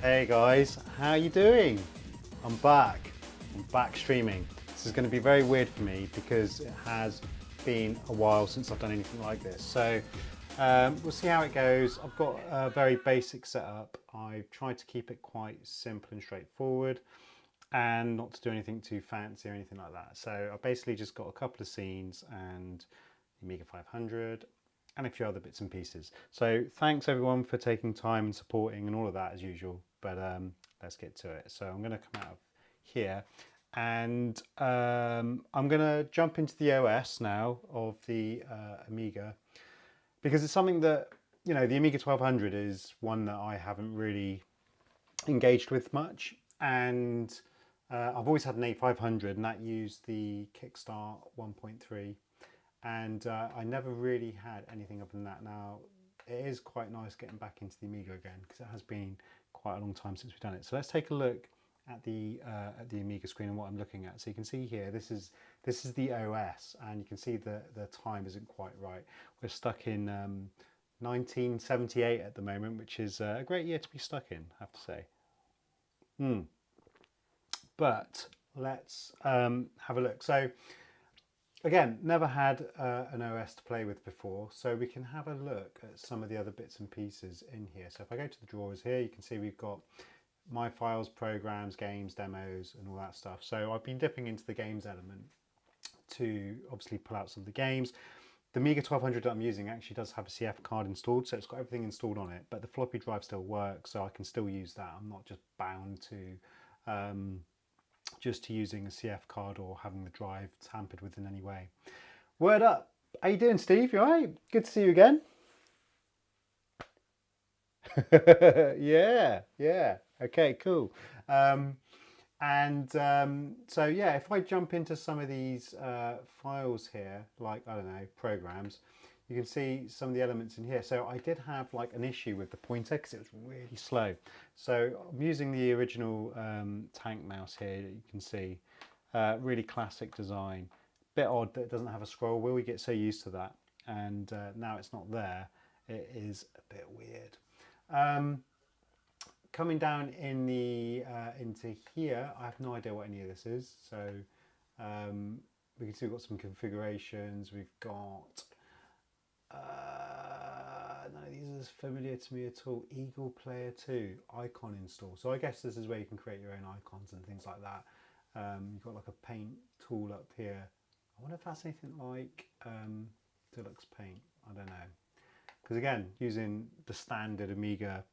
Hey guys, how you doing? I'm back streaming. This is going to be very weird for me because it has been a while since I've done anything like this. So we'll see how it goes. I've got a very basic setup. I've tried to keep it quite simple and straightforward and not to do anything too fancy or anything like that. So I've basically just got a couple of scenes and the Amiga 500 and a few other bits and pieces. So thanks everyone for taking time and supporting and all of that as usual, but let's get to it. So I'm going to come out of here and I'm going to jump into the OS now of the Amiga, because it's something that, you know, the Amiga 1200 is one that I haven't really engaged with much, and I've always had an A500 and that used the Kickstart 1.3, and I never really had anything other than that. Now it is quite nice getting back into the Amiga again because it has been quite a long time since we've done it. So let's take a look at the Amiga screen and what I'm looking at. So you can see here, this is the OS, and you can see the time isn't quite right. We're stuck in 1978 at the moment, which is a great year to be stuck in, I have to say. But let's have a look. So again, never had an OS to play with before, so we can have a look at some of the other bits and pieces in here. So if I go to the drawers here, you can see we've got my files, programs, games, demos, and all that stuff. So I've been dipping into the games element to obviously pull out some of the games. The Amiga 1200 that I'm using actually does have a CF card installed, so it's got everything installed on it, but the floppy drive still works, so I can still use that. I'm not just bound to just to using a CF card or having the drive tampered with in any way. Word up! How you doing, Steve? You alright? Good to see you again. yeah. Okay, cool. So yeah, if I jump into some of these files here, like, I don't know, programs, you can see some of the elements in here. So I did have like an issue with the pointer because it was really slow. So I'm using the original tank mouse here that you can see. Really classic design. Bit odd that it doesn't have a scroll wheel. We get so used to that, and now it's not there. It is a bit weird. Coming down in the into here, I have no idea what any of this is. So we can see we've got some configurations. We've got none of these is familiar to me at all. Eagle Player 2 icon install. So I guess this is where you can create your own icons and things like that. You've got like a paint tool up here. I wonder if that's anything like Deluxe Paint. I don't know. Because again, using the standard Amiga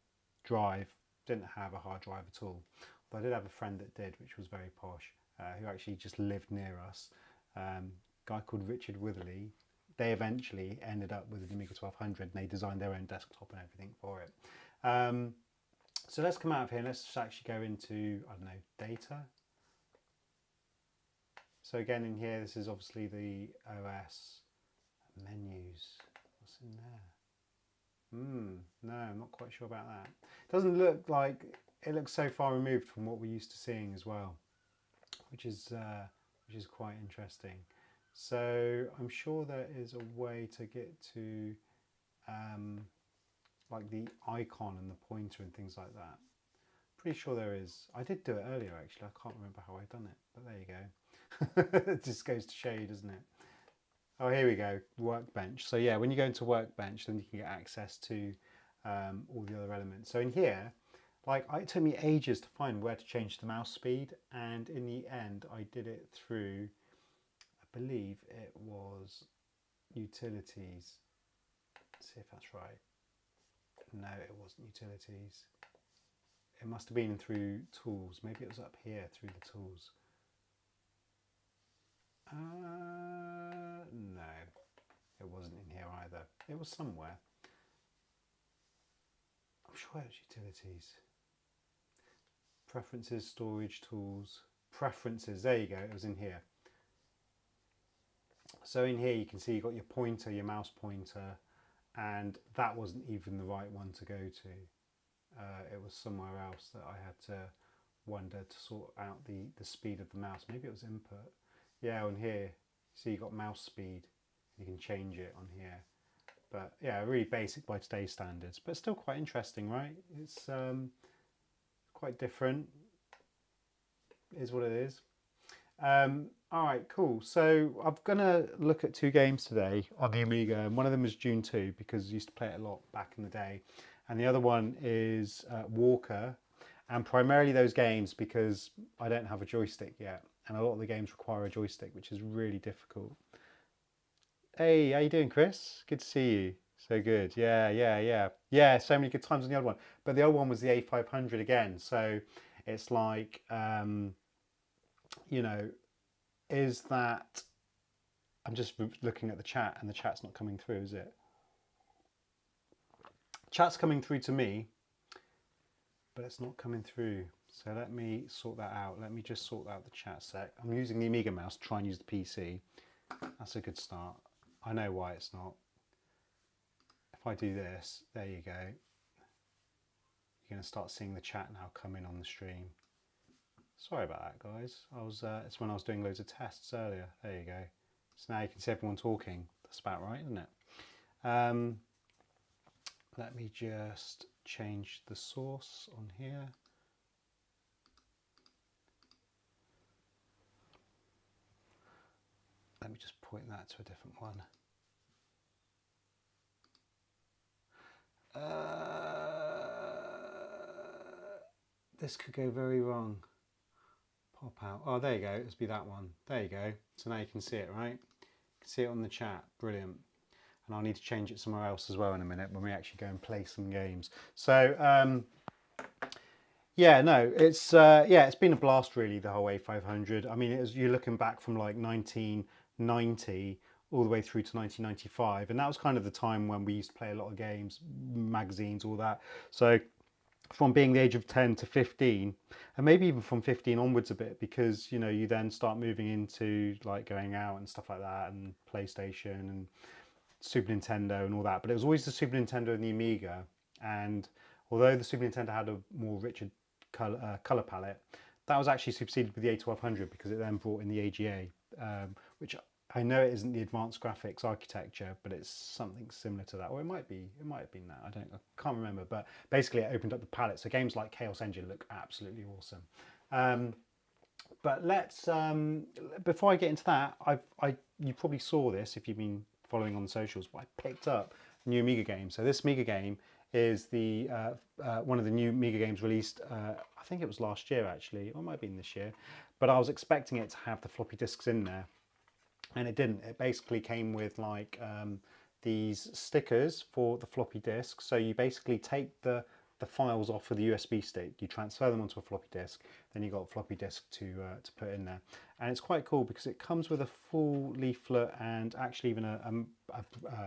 drive, didn't have a hard drive at all. But I did have a friend that did, which was very posh, who actually just lived near us. Guy called Richard Witherley. They eventually ended up with an Amiga 1200 and they designed their own desktop and everything for it. So let's come out of here and let's just actually go into, I don't know, data. So again in here, this is obviously the OS menus. What's in there? No, I'm not quite sure about that. Doesn't look like, it looks so far removed from what we're used to seeing as well, which is quite interesting. So I'm sure there is a way to get to like the icon and the pointer and things like that. Pretty sure there is. I did do it earlier actually. I can't remember how I've done it, but there you go. It just goes to show you, doesn't it? Oh, here we go, Workbench. So yeah, when you go into Workbench, then you can get access to all the other elements. So in here, like, it took me ages to find where to change the mouse speed, and in the end, I did it through, I believe it was Utilities. Let's see if that's right. No, it wasn't Utilities. It must have been through Tools. Maybe it was up here through the Tools. No, it wasn't in here either. It was somewhere. I'm sure it was Utilities. Preferences, Storage, Tools, Preferences. There you go, it was in here. So in here you can see you've got your pointer, your mouse pointer, and that wasn't even the right one to go to. It was somewhere else that I had to wonder to sort out the speed of the mouse. Maybe it was input. Yeah, on here, see you've got mouse speed. You can change it on here. But yeah, really basic by today's standards, but still quite interesting, right? It's quite different. Is what it is. All right, cool. So I'm gonna look at 2 games today on the Amiga, and one of them is Dune 2 because I used to play it a lot back in the day, and the other one is Walker, and primarily those games because I don't have a joystick yet, and a lot of the games require a joystick, which is really difficult. Hey, how you doing, Chris? Good to see you. So good. Yeah. So many good times on the other one, but the other one was the A500 again. So it's like, you know, is that I'm just looking at the chat and the chat's not coming through, is it? Chat's coming through to me, but it's not coming through. So let me sort that out. Let me just sort out the chat sec. I'm using the Amiga mouse to try and use the PC. That's a good start. I know why it's not. If I do this, there you go. You're going to start seeing the chat now come in on the stream. Sorry about that, guys. It's when I was doing loads of tests earlier. There you go. So now you can see everyone talking. That's about right, isn't it? Let me just change the source on here. Let me just point that to a different one. This could go very wrong. Pop out. Oh, there you go. Let's be that one. There you go. So now you can see it, right? You can see it on the chat. Brilliant. And I'll need to change it somewhere else as well in a minute when we actually go and play some games. So, yeah, no, it's been a blast really, the whole A500. I mean, you're looking back from like 1990 all the way through to 1995, and that was kind of the time when we used to play a lot of games, magazines, all that. So from being the age of 10 to 15, and maybe even from 15 onwards a bit, because you then start moving into like going out and stuff like that, and PlayStation and Super Nintendo and all that. But it was always the Super Nintendo and the Amiga, and although the Super Nintendo had a more richer color palette, that was actually superseded with the A1200 because it then brought in the AGA, which I know it isn't the advanced graphics architecture, but it's something similar to that. Or it might have been that. I can't remember. But basically, it opened up the palette. So games like Chaos Engine look absolutely awesome. But let's before I get into that, you probably saw this if you've been following on the socials, but I picked up a new Amiga game. So this Amiga game is the one of the new Amiga games released. I think it was last year actually, or it might have been this year. But I was expecting it to have the floppy disks in there, and it didn't. It basically came with like these stickers for the floppy disk. So you basically take the files off of the USB stick, you transfer them onto a floppy disk, then you got a floppy disk to put in there. And it's quite cool because it comes with a full leaflet and actually even a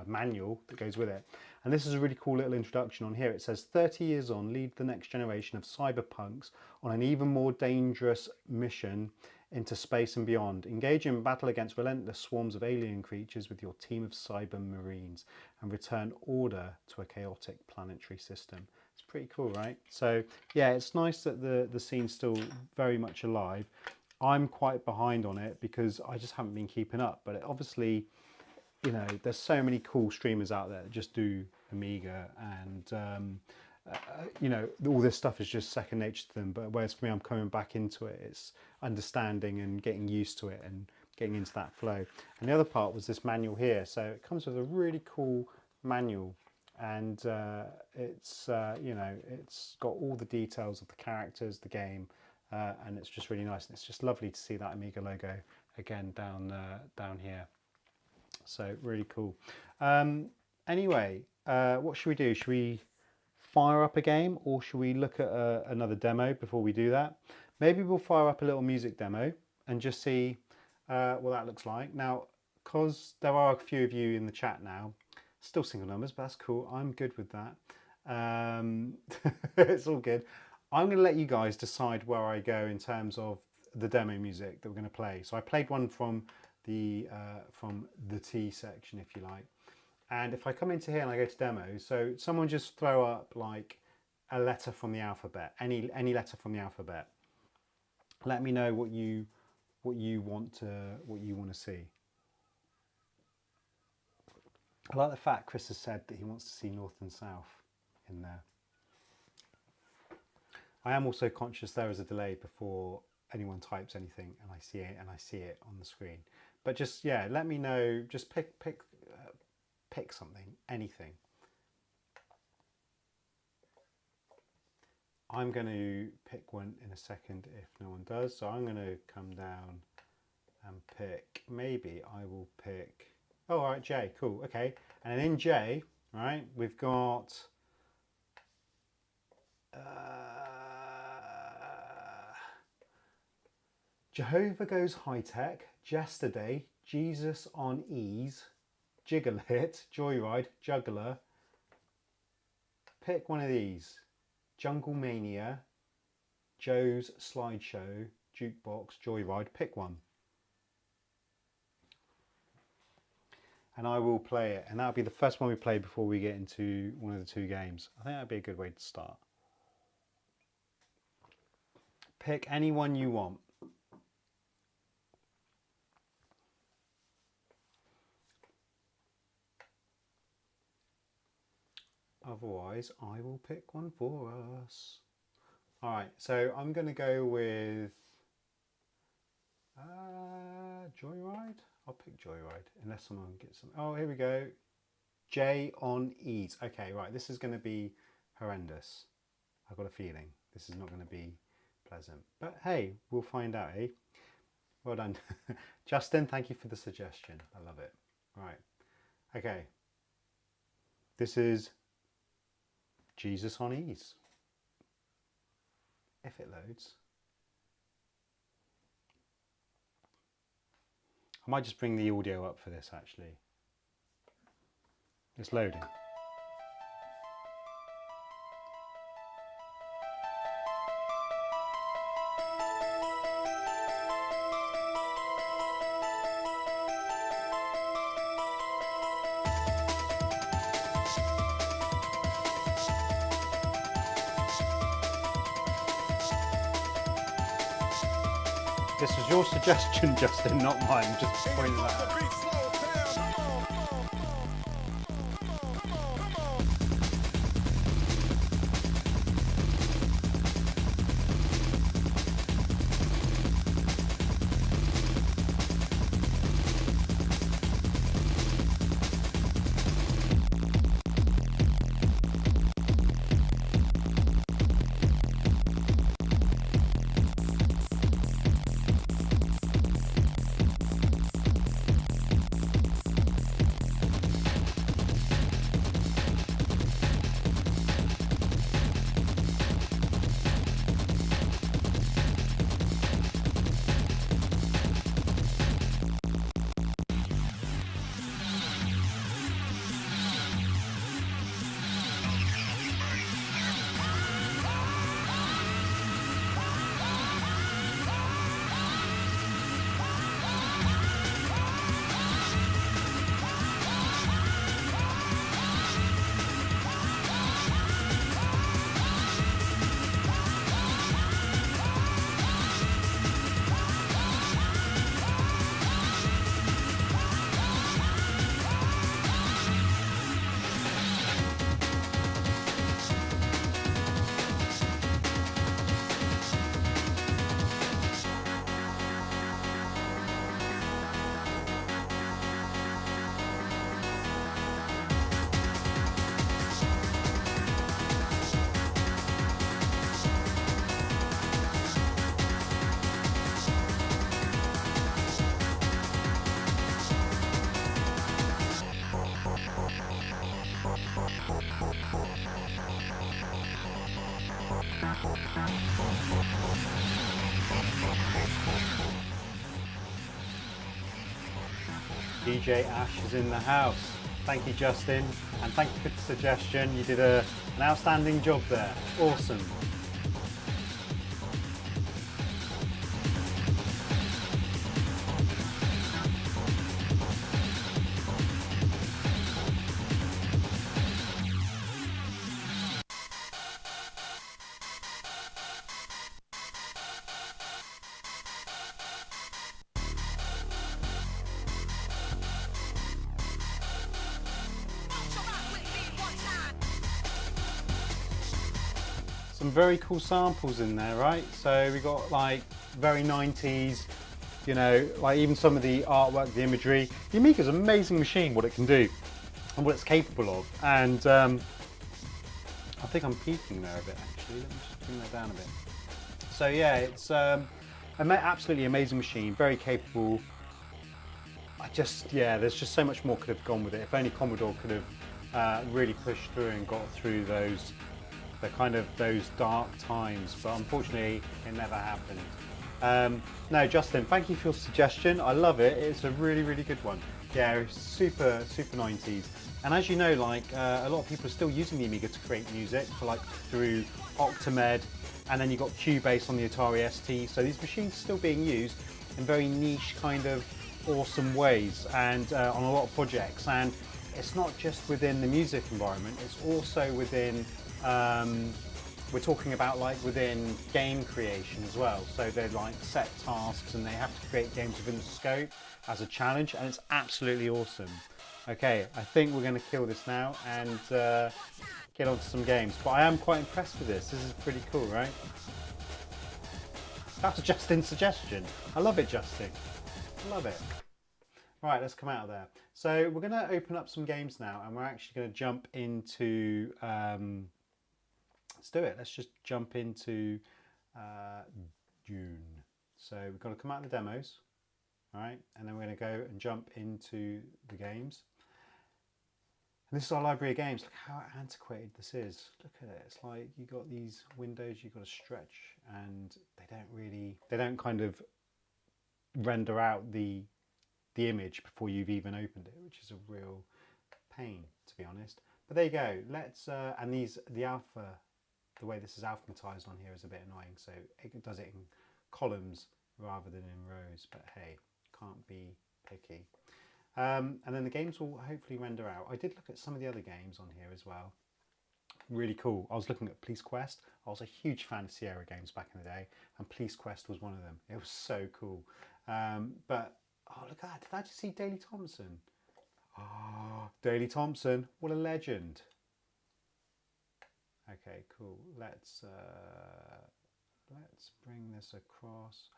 manual that goes with it. And this is a really cool little introduction on here. It says 30 years on, lead the next generation of cyberpunks on an even more dangerous mission into space and beyond. Engage in battle against relentless swarms of alien creatures with your team of cyber marines and return order to a chaotic planetary system. It's pretty cool, right? So yeah, it's nice that the scene's still very much alive. I'm quite behind on it because I just haven't been keeping up, but obviously, there's so many cool streamers out there that just do Amiga, and all this stuff is just second nature to them. But whereas for me, I'm coming back into it, it's understanding and getting used to it and getting into that flow. And the other part was this manual here. So it comes with a really cool manual, and it's got all the details of the characters, the game, and it's just really nice. And it's just lovely to see that Amiga logo again down here. So really cool. Anyway, what should we do? Should we fire up a game, or should we look at another demo before we do that? Maybe we'll fire up a little music demo and just see what that looks like. Now, because there are a few of you in the chat now, still single numbers, but that's cool. I'm good with that. It's all good. I'm going to let you guys decide where I go in terms of the demo music that we're going to play. So I played one from the T section, if you like. And if I come into here and I go to demos, so someone just throw up like a letter from the alphabet, any letter from the alphabet. Let me know what you want to see. I like the fact Chris has said that he wants to see North and South in there. I am also conscious there is a delay before anyone types anything and I see it on the screen. But just, yeah, let me know, just pick something, anything. I'm going to pick one in a second if no one does. So I'm going to come down and pick, maybe I will pick, oh, all right, J, cool, okay. And in J, right, we've got Jehovah Goes High Tech, Yesterday, Jesus on Ease, Jiggle It, Joyride, Juggler. Pick one of these. Jungle Mania, Joe's Slideshow, Jukebox, Joyride. Pick one. And I will play it. And that'll be the first one we play before we get into one of the two games. I think that'd be a good way to start. Pick any one you want. Otherwise, I will pick one for us. All right, so I'm going to go with Joyride. I'll pick Joyride, unless someone gets some. Oh, here we go. J on Ease. Okay, right, this is going to be horrendous. I've got a feeling this is not going to be pleasant. But hey, we'll find out, eh? Well done. Justin, thank you for the suggestion. I love it. Right, okay. This is Jesus on Ease. If it loads. I might just bring the audio up for this actually. It's loading. This was your suggestion, Justin, not mine. Just pointing that out. DJ Ash is in the house. Thank you, Justin, and thank you for the suggestion. You did an outstanding job there. Awesome. some very cool samples in there, right? So we got like very 90s, you know, like even some of the artwork, the imagery. The Amiga's an amazing machine, what it can do and what it's capable of. And I think I'm peaking there a bit actually. Let me just bring that down a bit. So yeah, it's an absolutely amazing machine, very capable. There's just so much more could have gone with it. If only Commodore could have really pushed through and got through those dark times, but unfortunately it never happened. No, Justin, thank you for your suggestion. I love it. It's a really, really good one. Yeah, it's super 90s. And as you know, like a lot of people are still using the Amiga to create music through Octamed, and then you've got Cubase on the Atari ST. So these machines are still being used in very niche kind of awesome ways and on a lot of projects. And it's not just within the music environment, it's also within we're talking about like within game creation as well. So they're like set tasks and they have to create games within the scope as a challenge, and it's absolutely awesome. Okay, I think we're going to kill this now and get on to some games. But I am quite impressed with this. This is pretty cool, right? That was Justin's suggestion. I love it, Justin. Love it. Right, let's come out of there. So we're going to open up some games now, and we're actually going to jump into let's do it. Let's just jump into Dune. So we've got to come out of the demos, all right, and then we're going to go and jump into the games. And this is our library of games. Look how antiquated this is. Look at it. It's like you got these windows you've got to stretch, and they don't kind of render out the image before you've even opened it, which is a real pain, to be honest. But there you go. Let's and the alpha. The way this is alphabetized on here is a bit annoying, so it does it in columns rather than in rows, but hey, can't be picky. And then the games will hopefully render out. I did look at some of the other games on here as well. Really cool. I was looking at Police Quest. I was a huge fan of Sierra games back in the day, and Police Quest was one of them. It was so cool. But, oh, look at that. Did I just see Daley Thompson? Oh, Daley Thompson. What a legend. Okay, cool. Let's bring this across.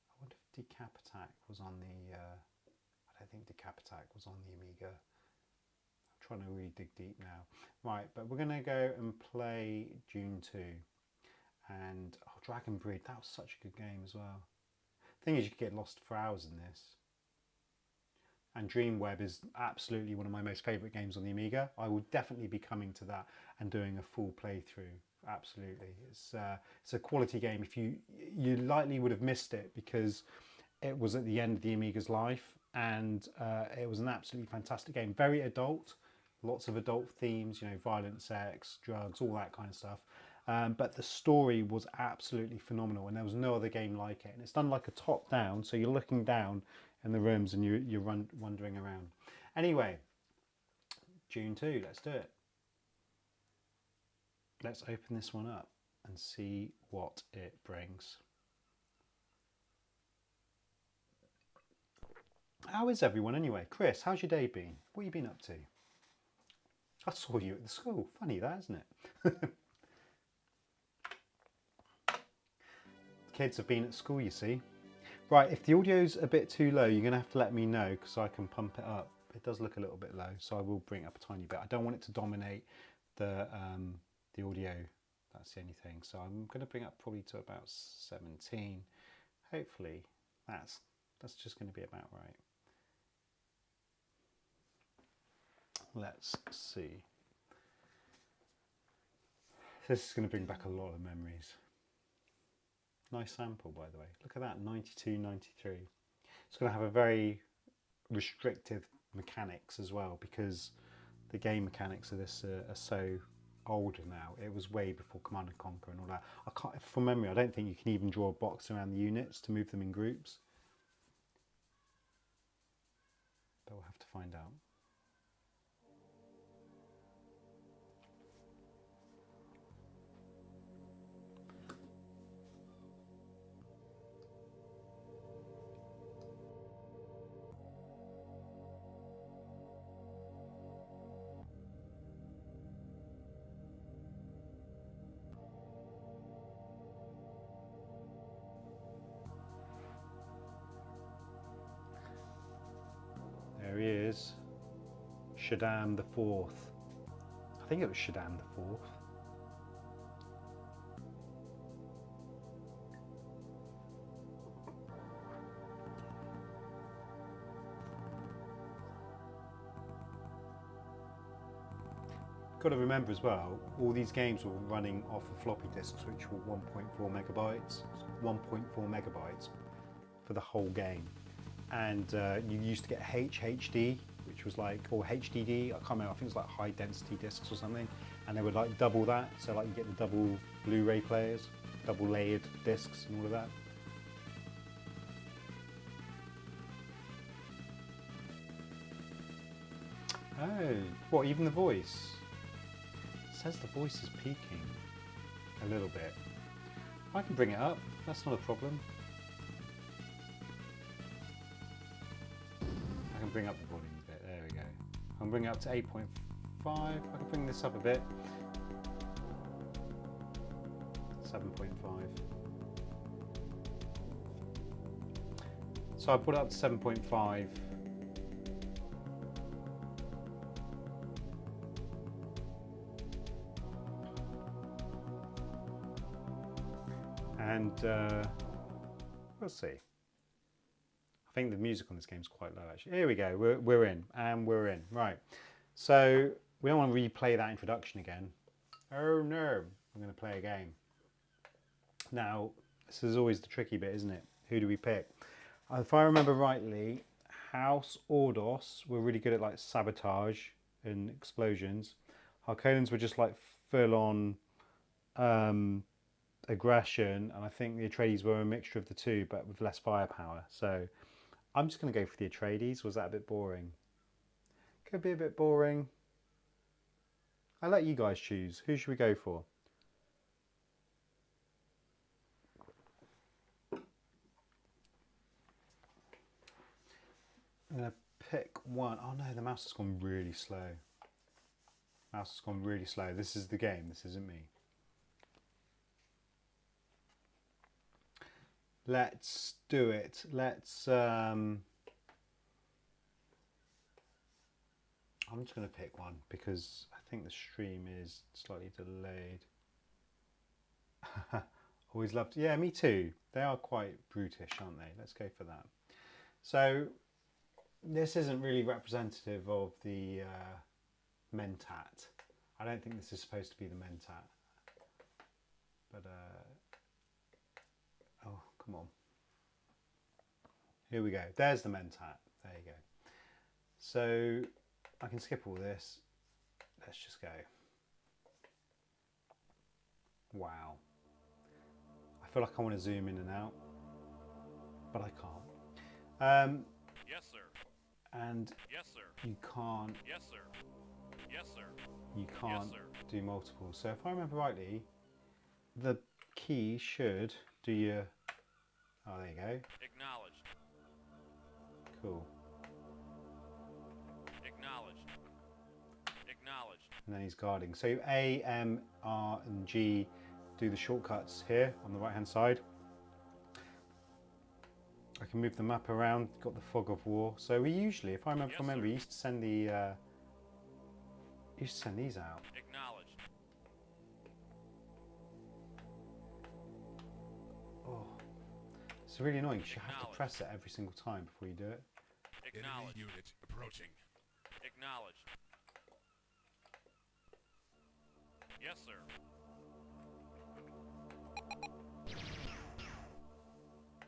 I wonder if Decap Attack was on the. I don't think Decap Attack was on the Amiga. I'm trying to really dig deep now. Right, but we're going to go and play Dune 2, and Dragon Breed. That was such a good game as well. Thing is, you could get lost for hours in this. And Dreamweb is absolutely one of my most favourite games on the Amiga. I will definitely be coming to that and doing a full playthrough. Absolutely, it's a quality game. If you likely would have missed it because it was at the end of the Amiga's life, and it was an absolutely fantastic game. Very adult, lots of adult themes, you know, violence, sex, drugs, all that kind of stuff. But the story was absolutely phenomenal, and there was no other game like it. And it's done like a top down, so you're looking down in the rooms and you're wandering around. Anyway, Dune 2, let's do it. Let's open this one up and see what it brings. How is everyone anyway? Chris, how's your day been? What have you been up to? I saw you at the school. Funny that, isn't it? Kids have been at school, you see. Right, if the audio's a bit too low, you're going to have to let me know because I can pump it up. It does look a little bit low, so I will bring it up a tiny bit. I don't want it to dominate the audio. That's the only thing. So I'm going to bring up probably to about 17. Hopefully, that's just going to be about right. Let's see. This is going to bring back a lot of memories. Nice sample, by the way. Look at that, 92, 93. It's going to have a very restrictive mechanics as well, because the game mechanics of this are so older now. It was way before Command and Conquer and all that. I can't, from memory, I don't think you can even draw a box around the units to move them in groups. But we'll have to find out. is Shaddam the Fourth. I think it was Shaddam the Fourth. Got to remember as well, all these games were running off of floppy disks, which were 1.4 megabytes. 1.4 megabytes for the whole game. And you used to get HHD, which was like, or HDD, I can't remember, I think it was like high density discs or something. And they would like double that, so like you get the double Blu-ray players, double layered discs and all of that. Oh, what, even the voice? It says the voice is peaking a little bit. I can bring it up, that's not a problem. I can bring up the volume a bit, there we go. I can bring it up to 8.5, I can bring this up a bit. 7.5. So I put it up to 7.5. And we'll see. I think the music on this game is quite low actually. Here we go, we're in, and we're in. Right, so we don't want to replay that introduction again. Oh no, I'm going to play a game. Now, this is always the tricky bit, isn't it? Who do we pick? If I remember rightly, House Ordos were really good at like sabotage and explosions. Harkonnens were just like full on aggression, and I think the Atreides were a mixture of the two but with less firepower. So I'm just going to go for the Atreides. Was that a bit boring? Could be a bit boring. I'll let you guys choose. Who should we go for? I'm going to pick one. Oh no, the mouse has gone really slow. Mouse has gone really slow. This is the game, this isn't me. Let's do it. Let's I'm just going to pick one because I think the stream is slightly delayed. Always loved, yeah, me too. They are quite brutish, aren't they? Let's go for that. So this isn't really representative of the Mentat. I don't think this is supposed to be the Mentat. But oh, come on. Here we go. There's the Mentat. There you go. So I can skip all this. Let's just go. Wow. I feel like I want to zoom in and out, but I can't. Yes, sir. And Yes, sir. you can't. Yes, sir. Yes, sir. You can't Yes, sir. do multiple. So if I remember rightly, the key should do your. Oh, there you go. Acknowledged. Cool. Acknowledged. Acknowledged. And then he's guarding. So A, M, R, and G do the shortcuts here on the right hand side. I can move the map around. Got the fog of war. So we usually, if I remember, Yes, we used to send the. Used to send these out. Acknowledged. Oh, it's really annoying. You have to press it every single time before you do it. Acknowledged. Enemy unit approaching. Acknowledged. Yes, sir.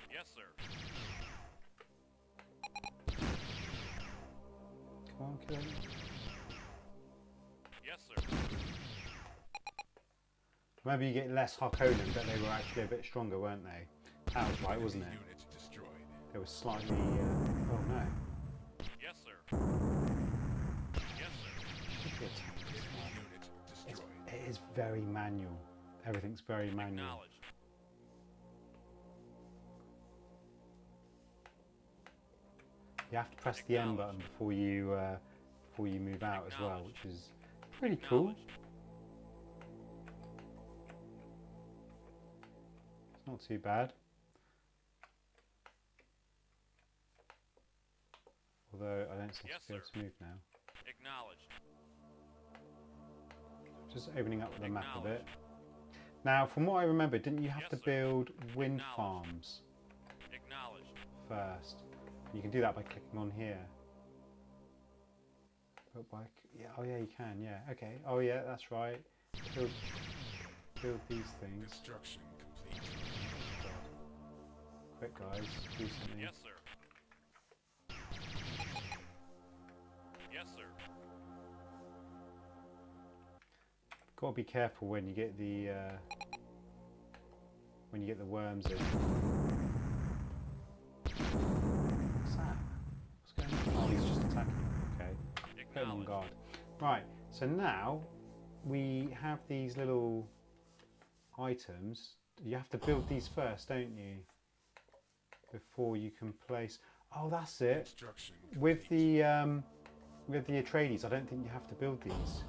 Yes, sir. Come on, kill him. Yes, sir. Maybe you get less Harkonnen, but they were actually a bit stronger, weren't they? That was right, wasn't it? Unit destroyed. They were slightly. Oh no. Yes, sir. Yes, sir. Enemy unit destroyed. It is very manual. Everything's very manual. Acknowledged. You have to press the M button before you move out as well, which is pretty cool. Acknowledged. It's not too bad. Although I don't pencil Yes, to be able sir. to move now. Acknowledged. Just opening up the map a bit. Acknowledged. Now, from what I remember, didn't you have Yes, to sir. build wind Acknowledged. farms Acknowledged. first? You can do that by clicking on here. But by, yeah, oh yeah, you can, yeah, okay. Oh yeah, that's right. Build these things. Construction complete. Quick guys, do something. Yes, sir. Yes, sir. Got to be careful when you get the worms in. What's that? What's going on? Oh, he's just attacking. Okay, put him on Acknowledged. guard. Right. So now we have these little items. You have to build these first, don't you? Before you can place. Oh, that's it. Construction With complete. the Atreides, I don't think you have to build these.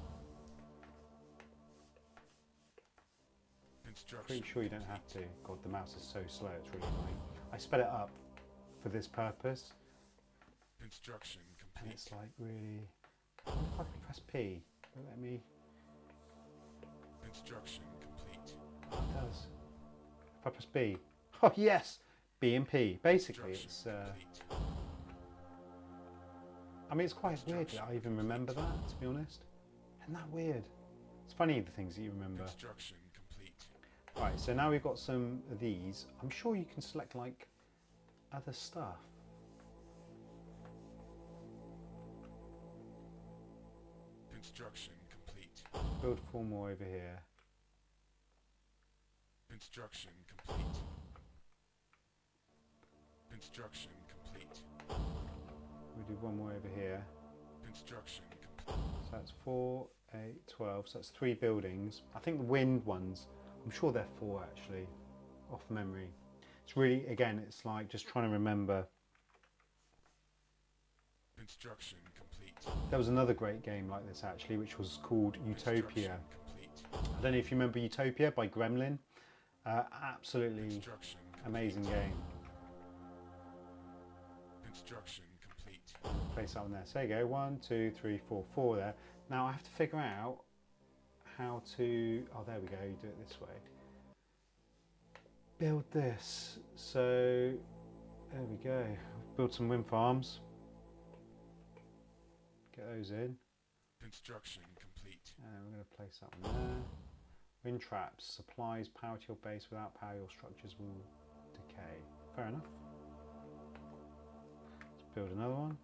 Construction Pretty sure you don't have to. God, the mouse is so slow, it's really annoying. I sped it up for this purpose, Construction and complete. it's like really... I wonder if I can press P. Will it let me... Construction complete. Oh, it does. If I press B... Oh, yes! B and P. Basically, Construction it's... complete. I mean, it's quite weird that I even remember that, to be honest. Isn't that weird? It's funny, the things that you remember. Construction complete. Right, so now we've got some of these. I'm sure you can select, like, other stuff. Construction complete. Build 4 more over here. Construction complete. Construction complete. We'll do 1 more over here. Construction complete. So that's 4, 8, 12. So that's 3 buildings. I think the wind ones, I'm sure they're 4 actually, off memory. It's really, again, it's like just trying to remember. Construction complete. There was another great game like this actually, which was called Utopia. Construction complete. I don't know if you remember Utopia by Gremlin. Absolutely Construction amazing game. Construction complete. Place that one there. So there you go. 1, 2, 3, 4, 4 there. Now I have to figure out how to. Oh, there we go. You do it this way. Build this. So there we go. Build some wind farms. Get those in. Construction complete. And we're going to place that one there. Wind traps. Supplies power to your base. Without power, your structures will decay. Fair enough. Let's build another one.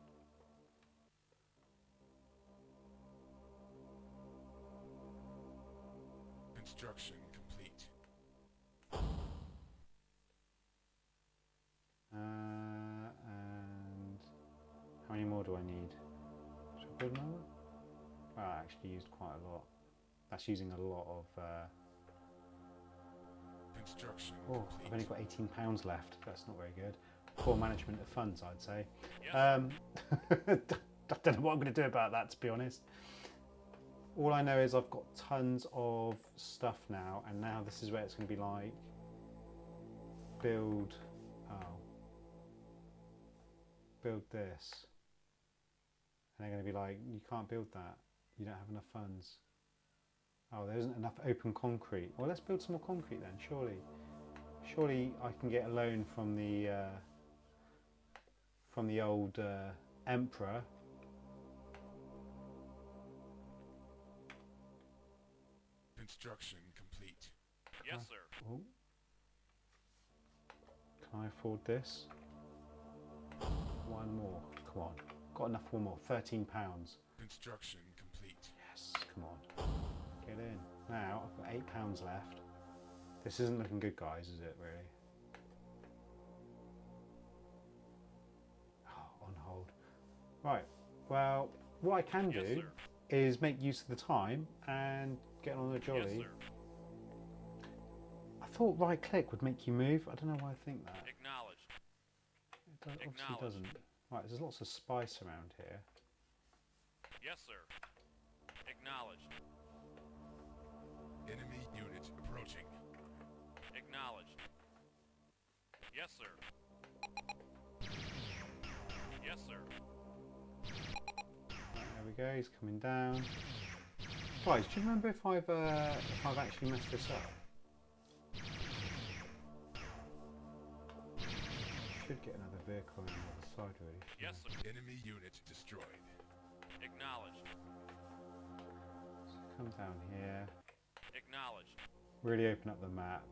Construction complete. And how many more do I need? Should I build another? Well, I actually used quite a lot. That's using a lot of... Construction oh, I've only complete. got £18 left. That's not very good. Poor management of funds, I'd say. Yes, I don't know what I'm going to do about that, to be honest. All I know is I've got tons of stuff now, and now this is where it's going to be like... build... oh. Build this. And they're going to be like, you can't build that. You don't have enough funds. Oh, there isn't enough open concrete. Well, let's build some more concrete then, surely. Surely I can get a loan from the old emperor. Construction complete. yes, sir. Oh. Can I afford this? 1 more. Come on. Got enough for 1 more. £13. Construction complete. Yes, come on. Get in. Now, I've got £8 left. This isn't looking good, guys, is it, really? Oh, on hold. Right, well, what I can Yes, do sir. is make use of the time and get on the jolly. Yes, sir. I thought right click would make you move. I don't know why I think that. Acknowledged. It obviously Acknowledged. doesn't. Right, there's lots of spice around here. Yes, sir. Acknowledged. Enemy unit approaching. Acknowledged. Yes, sir. Yes, sir. we go. He's coming down. Guys, do you remember if I've actually messed this up? Should get another vehicle on the other side, really. Yes, sir. Enemy unit destroyed. Acknowledged. So come down here. Acknowledged. Really open up the map.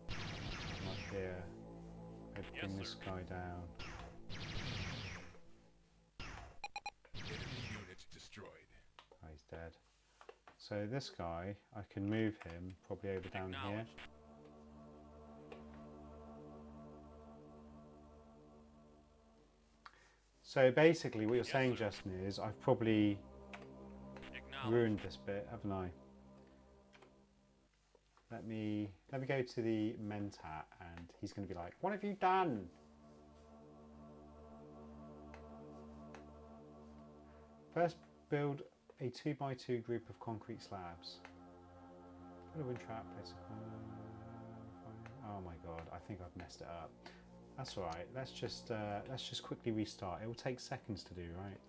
Come up here. Maybe Yes, bring this sir. guy down. Enemy unit destroyed. Oh, he's dead. So this guy, I can move him probably over down here. Acknowledged. So basically what you're Yes, saying, sir. Justin, is I've probably Acknowledged. ruined this bit, haven't I? Let me go to the Mentat and he's going to be like, what have you done? First, build a 2x2 group of concrete slabs. Put a wind trap, place a... Oh my god, I think I've messed it up. That's alright, let's just quickly restart. It will take seconds to do, right?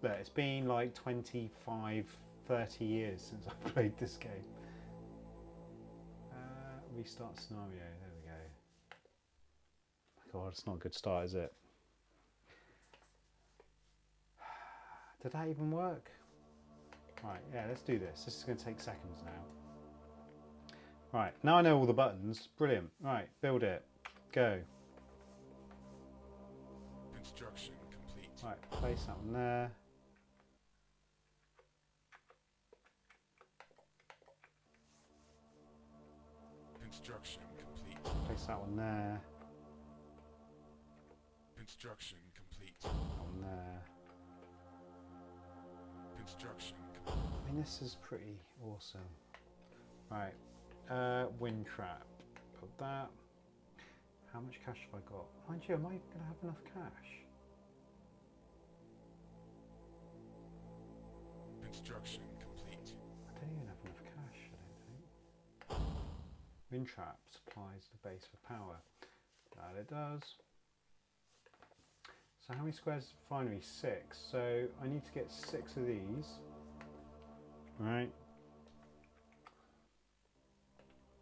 Look, it's been like 25, 30 years since I've played this game. Restart scenario, there we go. Oh my god, it's not a good start, is it? Did that even work? Right, yeah, let's do this. This is going to take seconds now. Right, now I know all the buttons. Brilliant. Right, build it. Go. Construction complete. Right, place that one there. Construction complete. Place that one there. Construction complete. That one there. Construction I mean, this is pretty awesome. Right, wind trap. Put that. How much cash have I got? Mind you, am I going to have enough cash? Construction complete. I don't even have enough cash, I don't think. Wind trap supplies the base for power. That it does. So how many squares is refinery? 6. So I need to get 6 of these. Right.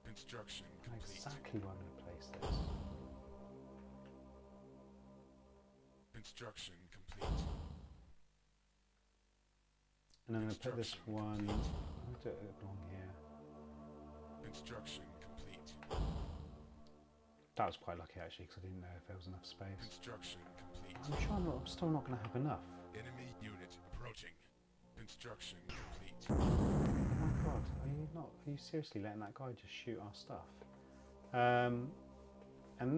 Construction I know complete. exactly where I'm going to place this. Construction complete. And I'm going to put this Construction one. complete. I'll do it along here. Construction complete. That was quite lucky actually, because I didn't know if there was enough space. Construction complete. I'm sure I'm still not going to have enough. Enemy unit approaching. Construction complete. Oh my god, are you seriously letting that guy just shoot our stuff? And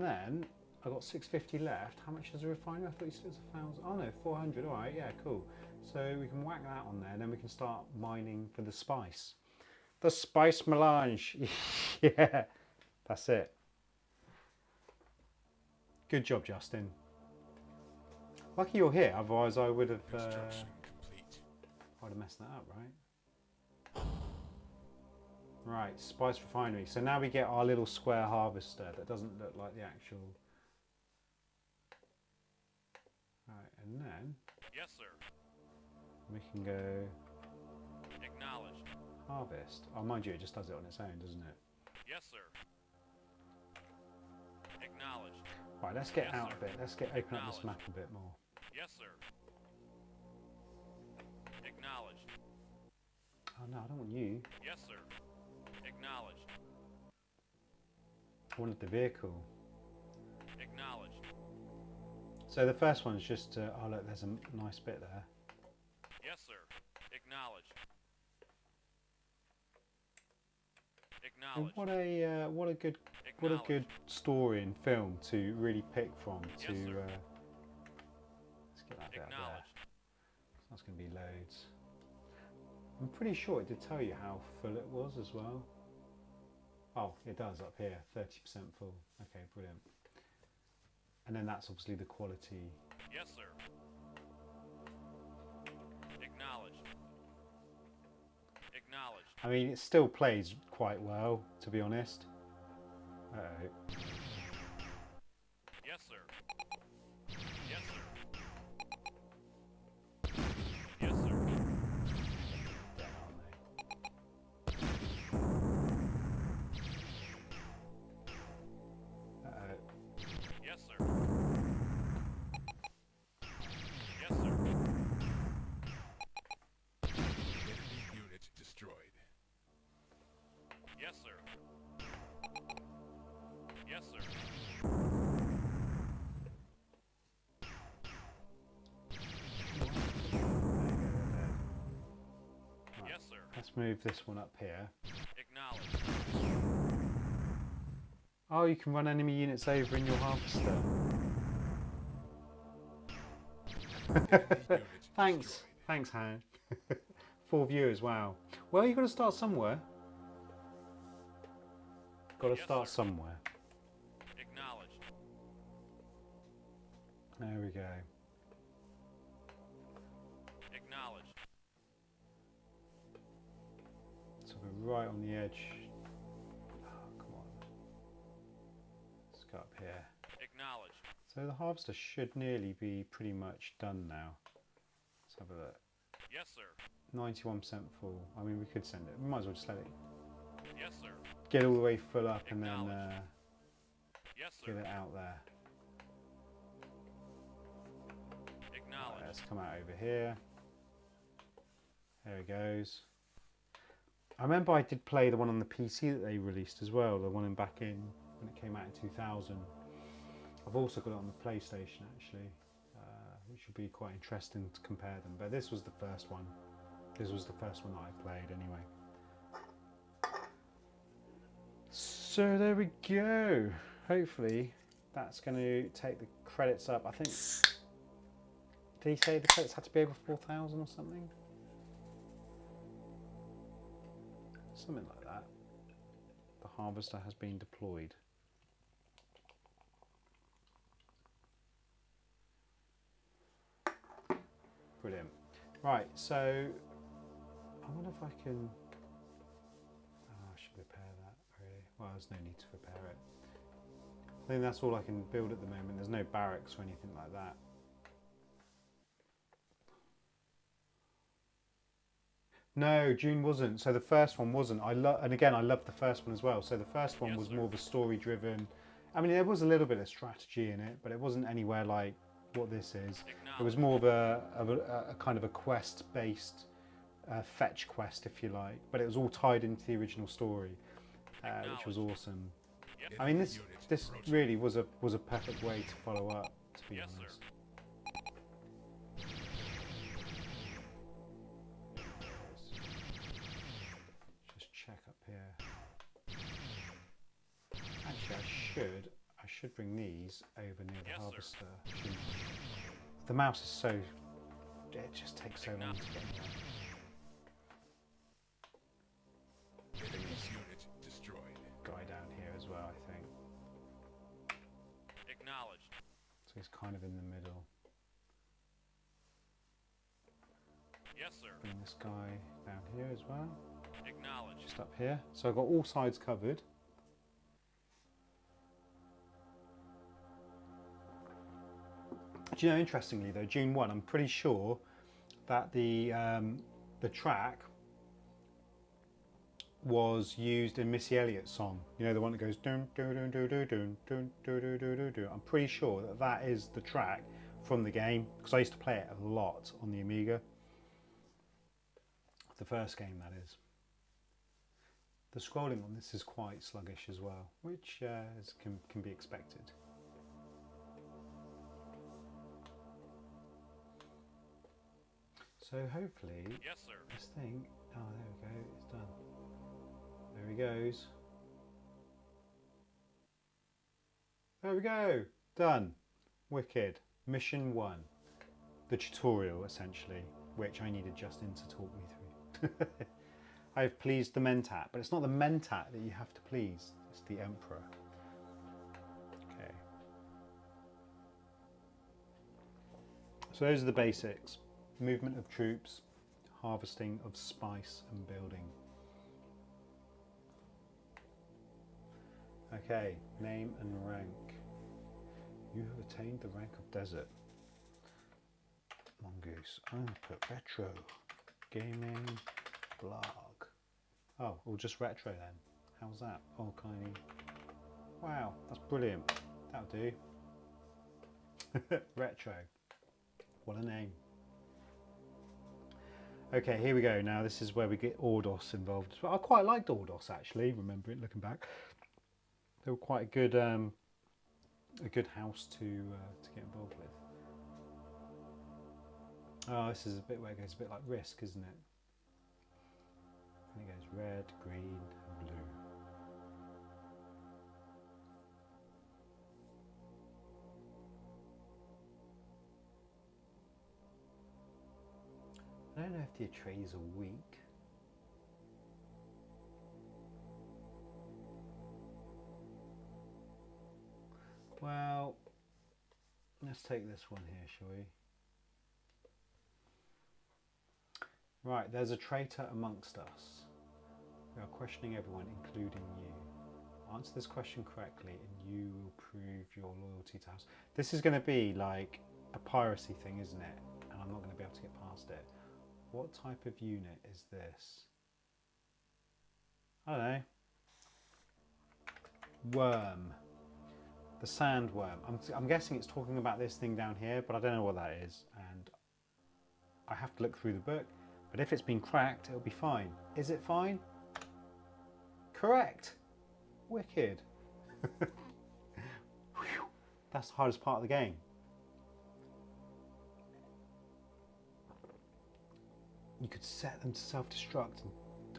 then I got 650 left. How much is a refinery? I thought you said it was 1,000. Oh no, 400. All right, yeah, cool. So we can whack that on there, and then we can start mining for the spice. The spice melange. Yeah, that's it. Good job, Justin. Lucky you're here, otherwise I would have Construction complete. I'd have messed that up, right? Right, spice refinery. So now we get our little square harvester that doesn't look like the actual. Right, and then Yes, sir. we can go Acknowledged. harvest. Oh, mind you, it just does it on its own, doesn't it? Yes, sir. Acknowledged. Right, let's get Yes, out sir. of it. Let's open up this Acknowledged. map a bit more. Yes, sir. Acknowledged. Oh no, I don't want you. Yes, sir. Acknowledged. I wanted the vehicle. Acknowledged. So the first one's just. Oh look, there's a nice bit there. Yes, sir. Acknowledged. And Acknowledged. what a good Acknowledged. story and film to really pick from. Yes, To sir. let's get that bit up there. Acknowledged. That's going to be loads. I'm pretty sure it did tell you how full it was as well. Oh, it does up here, 30% full. Okay, brilliant. And then that's obviously the quality. Yes, sir. Acknowledged. Acknowledged. I mean, it still plays quite well, to be honest. Uh-oh. Yes, sir. Yes, sir. Yes, sir. Dead, aren't they? Uh-oh. Yes, sir. Yes, sir. Enemy unit destroyed. Yes, sir. Yes, sir. Yes, sir. Let's move this one up here. Acknowledged. Oh, you can run enemy units over in your harvester. Unit Thanks. destroyed. Thanks, Han. 4 viewers, wow. Well, you've got to start somewhere. Got to Yes, start sir. somewhere. Acknowledged. There we go. Acknowledged. So we're right on the edge. Oh, come on. Let's go up here. Acknowledged. So the harvester should nearly be pretty much done now. Let's have a look. Yes, sir. 91% full. I mean, we could send it. We might as well just let it Yes, sir. get all the way full up and then Yes, get sir. it out there. Right, Acknowledged. let's come out over here. There it goes. I remember I did play the one on the PC that they released as well, the one in back in when it came out in 2000. I've also got it on the PlayStation actually, which would be quite interesting to compare them. But this was the first one. This was the first one that I played anyway. So there we go. Hopefully that's going to take the credits up. I think, did he say the credits had to be over 4,000 or something? Something like that. The harvester has been deployed. Brilliant. Right, so I wonder if I can. Oh, I should repair that, really. Well, there's no need to repair it. I think that's all I can build at the moment. There's no barracks or anything like that. No, Dune wasn't. So the first one wasn't. And again, I loved the first one as well. So the first one Yes, was sir. more of a story-driven. I mean, there was a little bit of strategy in it, but it wasn't anywhere like what this is. It was Acknowledged. more of a kind of a quest-based fetch quest, if you like. But it was all tied into the original story, which was awesome. Yes, I mean, this Unit this approaching. really was a perfect way to follow up, to be Yes, sir. honest. Just check up here. Actually, I should bring these over near the Yes, sir. harvester. shouldn't I? The mouse is so, it just takes so long to get there. Enemy unit destroyed. Guy down here as well, I think. Acknowledged. So he's kind of in the middle. Yes, sir. Bring this guy down here as well. Acknowledged. Just up here. So I've got all sides covered. Do you know, interestingly though, Dune 1, I'm pretty sure that the track was used in Missy Elliott's song. You know, the one that goes dun dun dun dun dun dun dun dun dun dun dun dun. I'm pretty sure that that is the track from the game because I used to play it a lot on the Amiga. The first game, that is. The scrolling on this is quite sluggish as well, which can be expected. So hopefully Yes, sir. this thing, oh there we go, it's done. There he goes. There we go, done. Wicked. Mission 1. The tutorial essentially, which I needed Justin to talk me through. I've pleased the Mentat, but it's not the Mentat that you have to please, it's the Emperor. Okay. So those are the basics. Movement of troops, harvesting of spice and building. Okay, name and rank. You have attained the rank of desert. Mongoose. I'm gonna put retro. Gaming. Blog. Oh, or just retro then. How's that? Oh, kind. Wow, that's brilliant. That'll do. Retro. What a name. Okay, here we go. Now this is where we get Ordos involved as well. I quite liked Ordos actually. Remember it looking back. They were quite a good house to get involved with. Oh, this is a bit where it goes a bit like Risk, isn't it? And it goes red, green, and blue. I don't know if the Atreides are weak. Well, let's take this one here, shall we? Right, there's a traitor amongst us. We are questioning everyone, including you. Answer this question correctly and you will prove your loyalty to us. This is going to be like a piracy thing, isn't it? And I'm not going to be able to get past it. What type of unit is this? I don't know. Worm. The sandworm. I'm guessing it's talking about this thing down here, but I don't know what that is. And I have to look through the book. But if it's been cracked, it'll be fine. Is it fine? Correct. Wicked. That's the hardest part of the game. You could set them to self-destruct.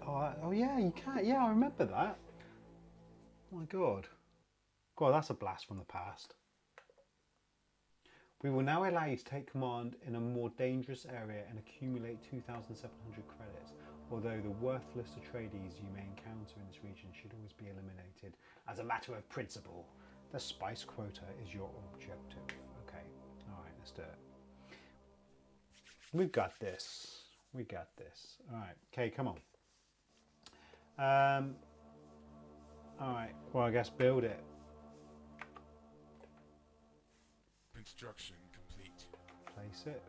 Oh yeah, you can. Yeah, I remember that. Oh my God. God, that's a blast from the past. We will now allow you to take command in a more dangerous area and accumulate 2,700 credits. Although the worthless Atreides you may encounter in this region should always be eliminated as a matter of principle. The spice quota is your objective. Okay, alright, let's do it. We've got this. We got this. Alright, okay, come on. Alright, well I guess build it. Construction complete. Place it.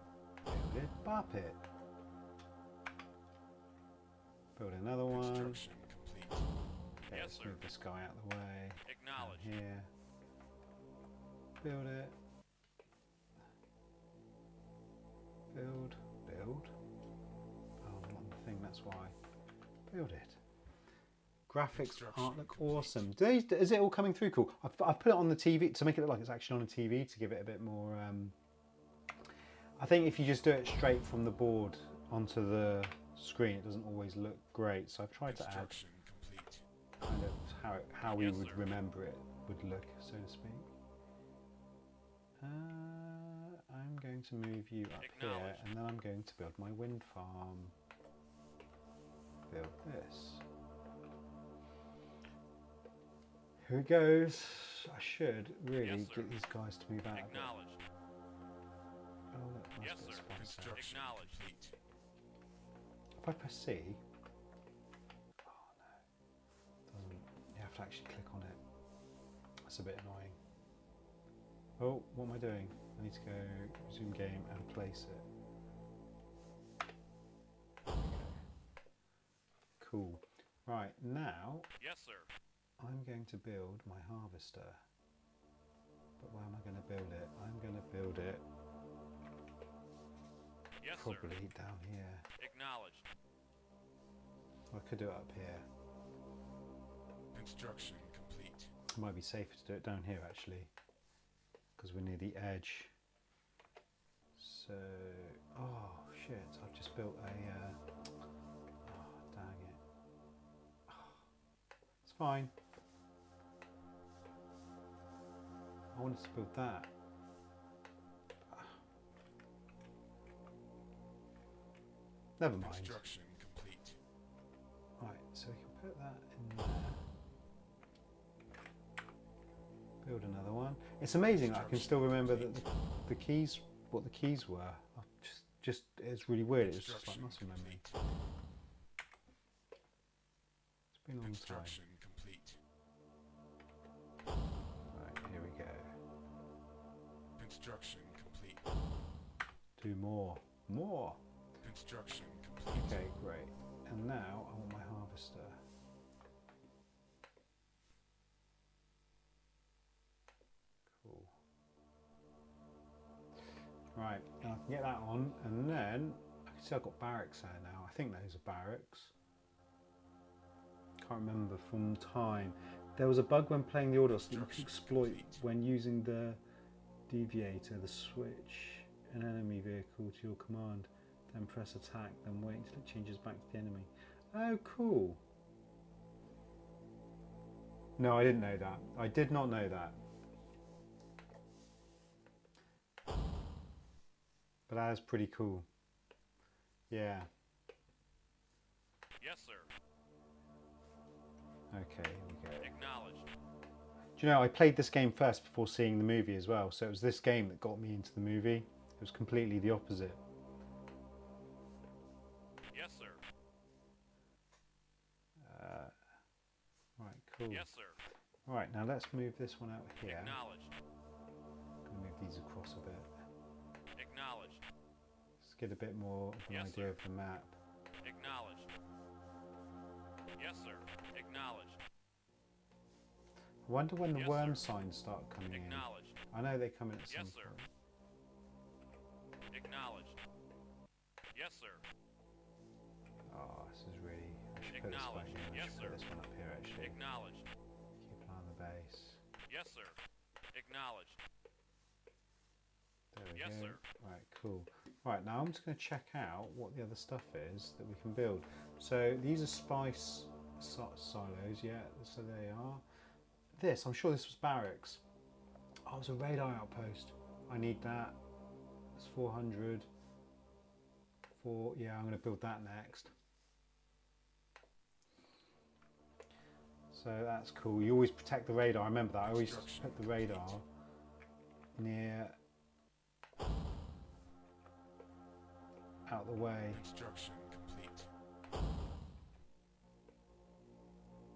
Build it. Bop it. Build another one. Construction complete. Okay, Yes, let's sir. move this guy out of the way. Acknowledged. Here. Build it. Build. Build. Oh, I'm on the thing, that's why. Build it. Graphics art look awesome. Is it all coming through cool? I've put it on the TV to make it look like it's actually on a TV to give it a bit more... I think if you just do it straight from the board onto the screen, it doesn't always look great. So I've tried to add Complete. kind of how we Yes, would sir. remember it would look, so to speak. I'm going to move you up here, Acknowledged. and then I'm going to build my wind farm. Build this. Here it goes. I should really Yes, sir. get these guys to move out a bit. Acknowledged. Oh, look, nice Yes, bit of sir. space there. Construction Acknowledged. complete. If I press C, oh no, doesn't. You have to actually click on it. That's a bit annoying. Oh, what am I doing? I need to go resume game and place it. Cool. Right, now Yes, sir. I'm going to build my harvester. But where am I going to build it? I'm going to build it Yes, probably sir. down here. Acknowledged. Or I could do it up here. Construction complete. It might be safer to do it down here actually, because we're near the edge. So, oh shit, I've just built a, oh dang it. It's fine. I wanted to build that. Never mind. Construction complete. Right, so we can put that in there. Build another one. It's amazing I can still remember that the keys, what the keys were. Just it's really weird. It's just like muscle memory. It's been a long time. Construction complete. Construction complete. Do more. More. Construction complete. Okay, great. And now I want my harvester. Cool. Right, and I can get that on, and then I can see I've got barracks there now. I think those are barracks. Can't remember from time. There was a bug when playing the Ordos that you could exploit when using the deviator, the switch an enemy vehicle to your command, then press attack, then wait until it changes back to the enemy. Oh, cool. No, I didn't know that. I did not know that. But that is pretty cool. Yeah. Yes, sir. Okay, here we go. Acknowledged. Do you know, I played this game first before seeing the movie as well, so it was this game that got me into the movie. It was completely the opposite. Yes, sir. Right, cool. Yes, sir. Right, now let's move this one out here. Acknowledged. I'm going to move these across a bit. Acknowledged. Let's get a bit more of an Yes, idea sir. of the map. Acknowledged. Yes, sir. Acknowledged. I wonder when the Yes, worm sir. signs start coming in. Acknowledged. I know they come in at some Yes, sir. point. Acknowledged. Yes, sir. Oh, this is really... I should put this back Acknowledged. in. I Yes, should sir. put this one up here actually. Acknowledged. Keep an eye on the base. Yes, sir. Acknowledged. There we Yes, go. sir. Right, cool. Right, now I'm just going to check out what the other stuff is that we can build. So these are spice silos, yeah, so they are. This, I'm sure this was barracks. Oh, it's a radar outpost. I need that. It's 400. Yeah, I'm going to build that next. So that's cool. You always protect the radar. I remember that. I always put the radar near, out the way. Construction complete.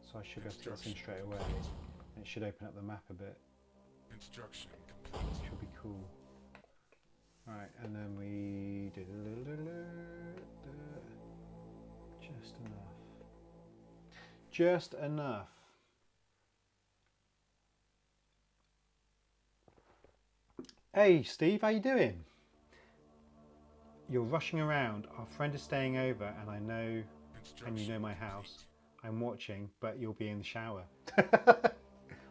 So I should be able to get this in straight away. And it should open up the map a bit, Construction complete. which will be cool. Right, and then we did just enough. Just enough. Hey Steve, how you doing? You're rushing around. Our friend is staying over, and I know, and you know my house. I'm watching, but you'll be in the shower.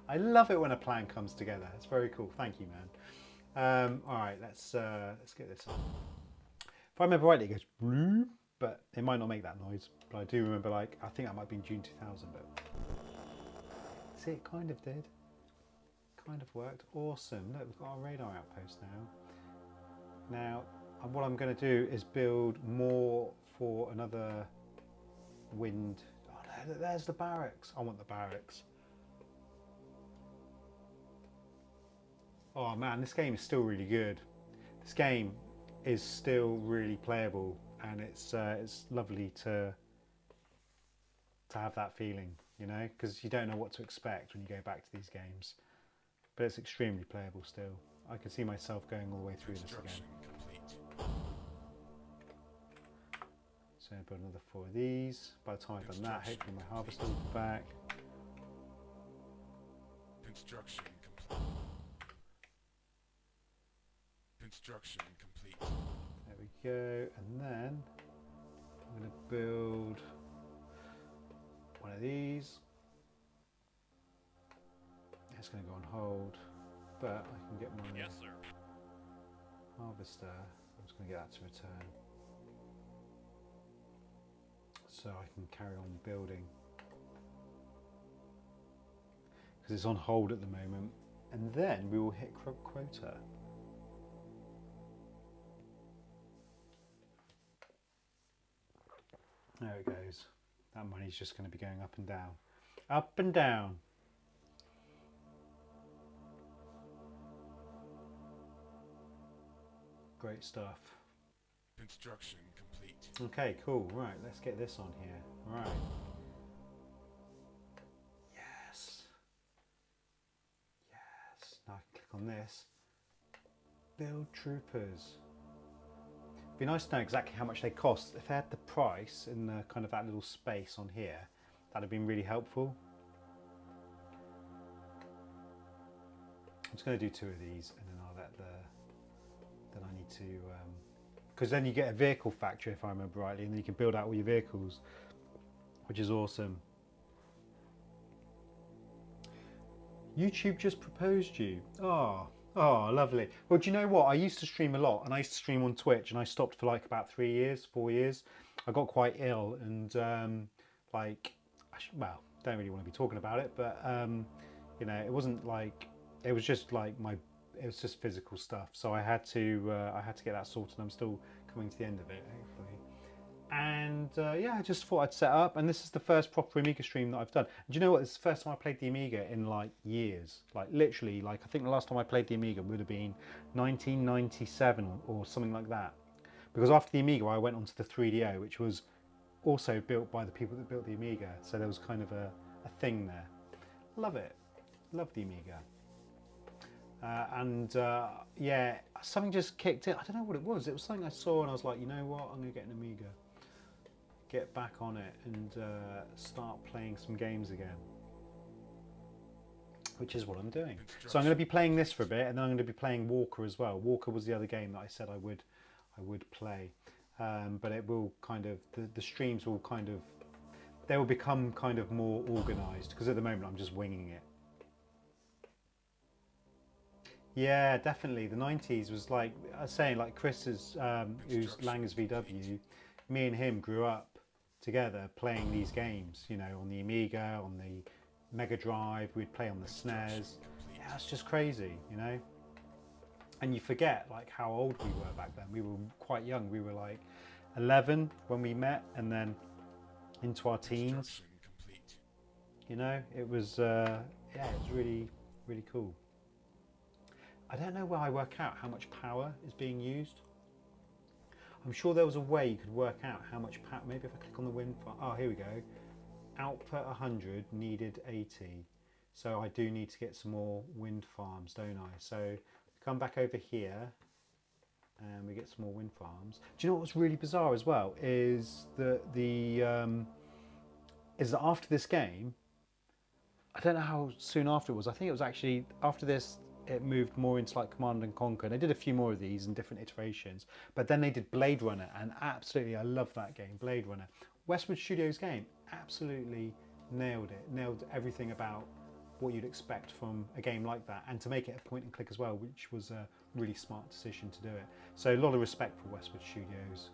I love it when a plan comes together. It's very cool. Thank you, man. All right, let's get this on. If I remember rightly, it goes bloop, but it might not make that noise. But I do remember, like, I think that might have been June 2000. But see, it kind of did. Kind of worked. Awesome. Look, we've got our radar outpost now. Now, what I'm going to do is build more for another wind. Oh no, there's the barracks. I want the barracks. Oh man, this game is still really good. This game is still really playable, and it's lovely to have that feeling, you know, because you don't know what to expect when you go back to these games. But it's extremely playable still. I can see myself going all the way through this again. So I'll build another 4 of these. By the time I've done that, hopefully my harvester will be back. Construction complete. Construction complete. There we go. And then I'm going to build one of these. It's going to go on hold, but I can get my Yes, sir. harvester. I'm just going to get that to return, so I can carry on building, because it's on hold at the moment, and then we will hit quota. There it goes. That money's just going to be going up and down. Up and down. Great stuff. Construction complete. Okay, cool. Right, let's get this on here. Right. Yes. Yes. Now I can click on this. Build troopers. Be nice to know exactly how much they cost. If they had the price in the kind of that little space on here, that'd have been really helpful. I'm just going to do 2 of these, and then I'll let the. Then I need to, because then you get a vehicle factory, if I remember rightly, and then you can build out all your vehicles, which is awesome. YouTube just proposed you. Oh, lovely. Well, do you know what? I used to stream a lot, and I used to stream on Twitch, and I stopped for like about 3 years, 4 years. I got quite ill, and well, don't really want to be talking about it, but you know, it wasn't like, it was just like it was just physical stuff. So I had to get that sorted. And I'm still coming to the end of it, hopefully. And yeah, I just thought I'd set up, and this is the first proper Amiga stream that I've done. And do you know what? It's the first time I played the Amiga in like years, like literally, like I think the last time I played the Amiga would have been 1997 or something like that. Because after the Amiga, I went on to the 3DO, which was also built by the people that built the Amiga. So there was kind of a thing there. Love it. Love the Amiga. Yeah, something just kicked in. I don't know what it was. It was something I saw, and I was like, you know what? I'm going to get an Amiga. Get back on it and start playing some games again, which is what I'm doing. So I'm going to be playing this for a bit, and then I'm going to be playing Walker as well. Walker was the other game that I said I would play, but it will kind of, the streams will kind of, they will become kind of more organised, because at the moment I'm just winging it. Yeah, definitely. The 90s was like I was saying, like Chris's, who's Langer's VW, me and him grew up together playing these games, you know, on the Amiga, on the Mega Drive, we'd play on the SNES. Yeah, it's just crazy, you know. And you forget like how old we were back then. We were quite young. We were like 11 when we met, and then into our teens. You know, it was yeah, it was really, really cool. I don't know where I work out how much power is being used. I'm sure there was a way you could work out how much power. Maybe if I click on the wind farm. Oh, here we go. Output 100, needed 80. So I do need to get some more wind farms, don't I? So come back over here, and we get some more wind farms. Do you know what's really bizarre as well is that after this game, I don't know how soon after it was. I think it was actually after this. It moved more into like Command and Conquer. They did a few more of these in different iterations, but then they did Blade Runner, and absolutely, I love that game, Blade Runner. Westwood Studios game absolutely nailed it, nailed everything about what you'd expect from a game like that, and to make it a point and click as well, which was a really smart decision to do it. So a lot of respect for Westwood Studios.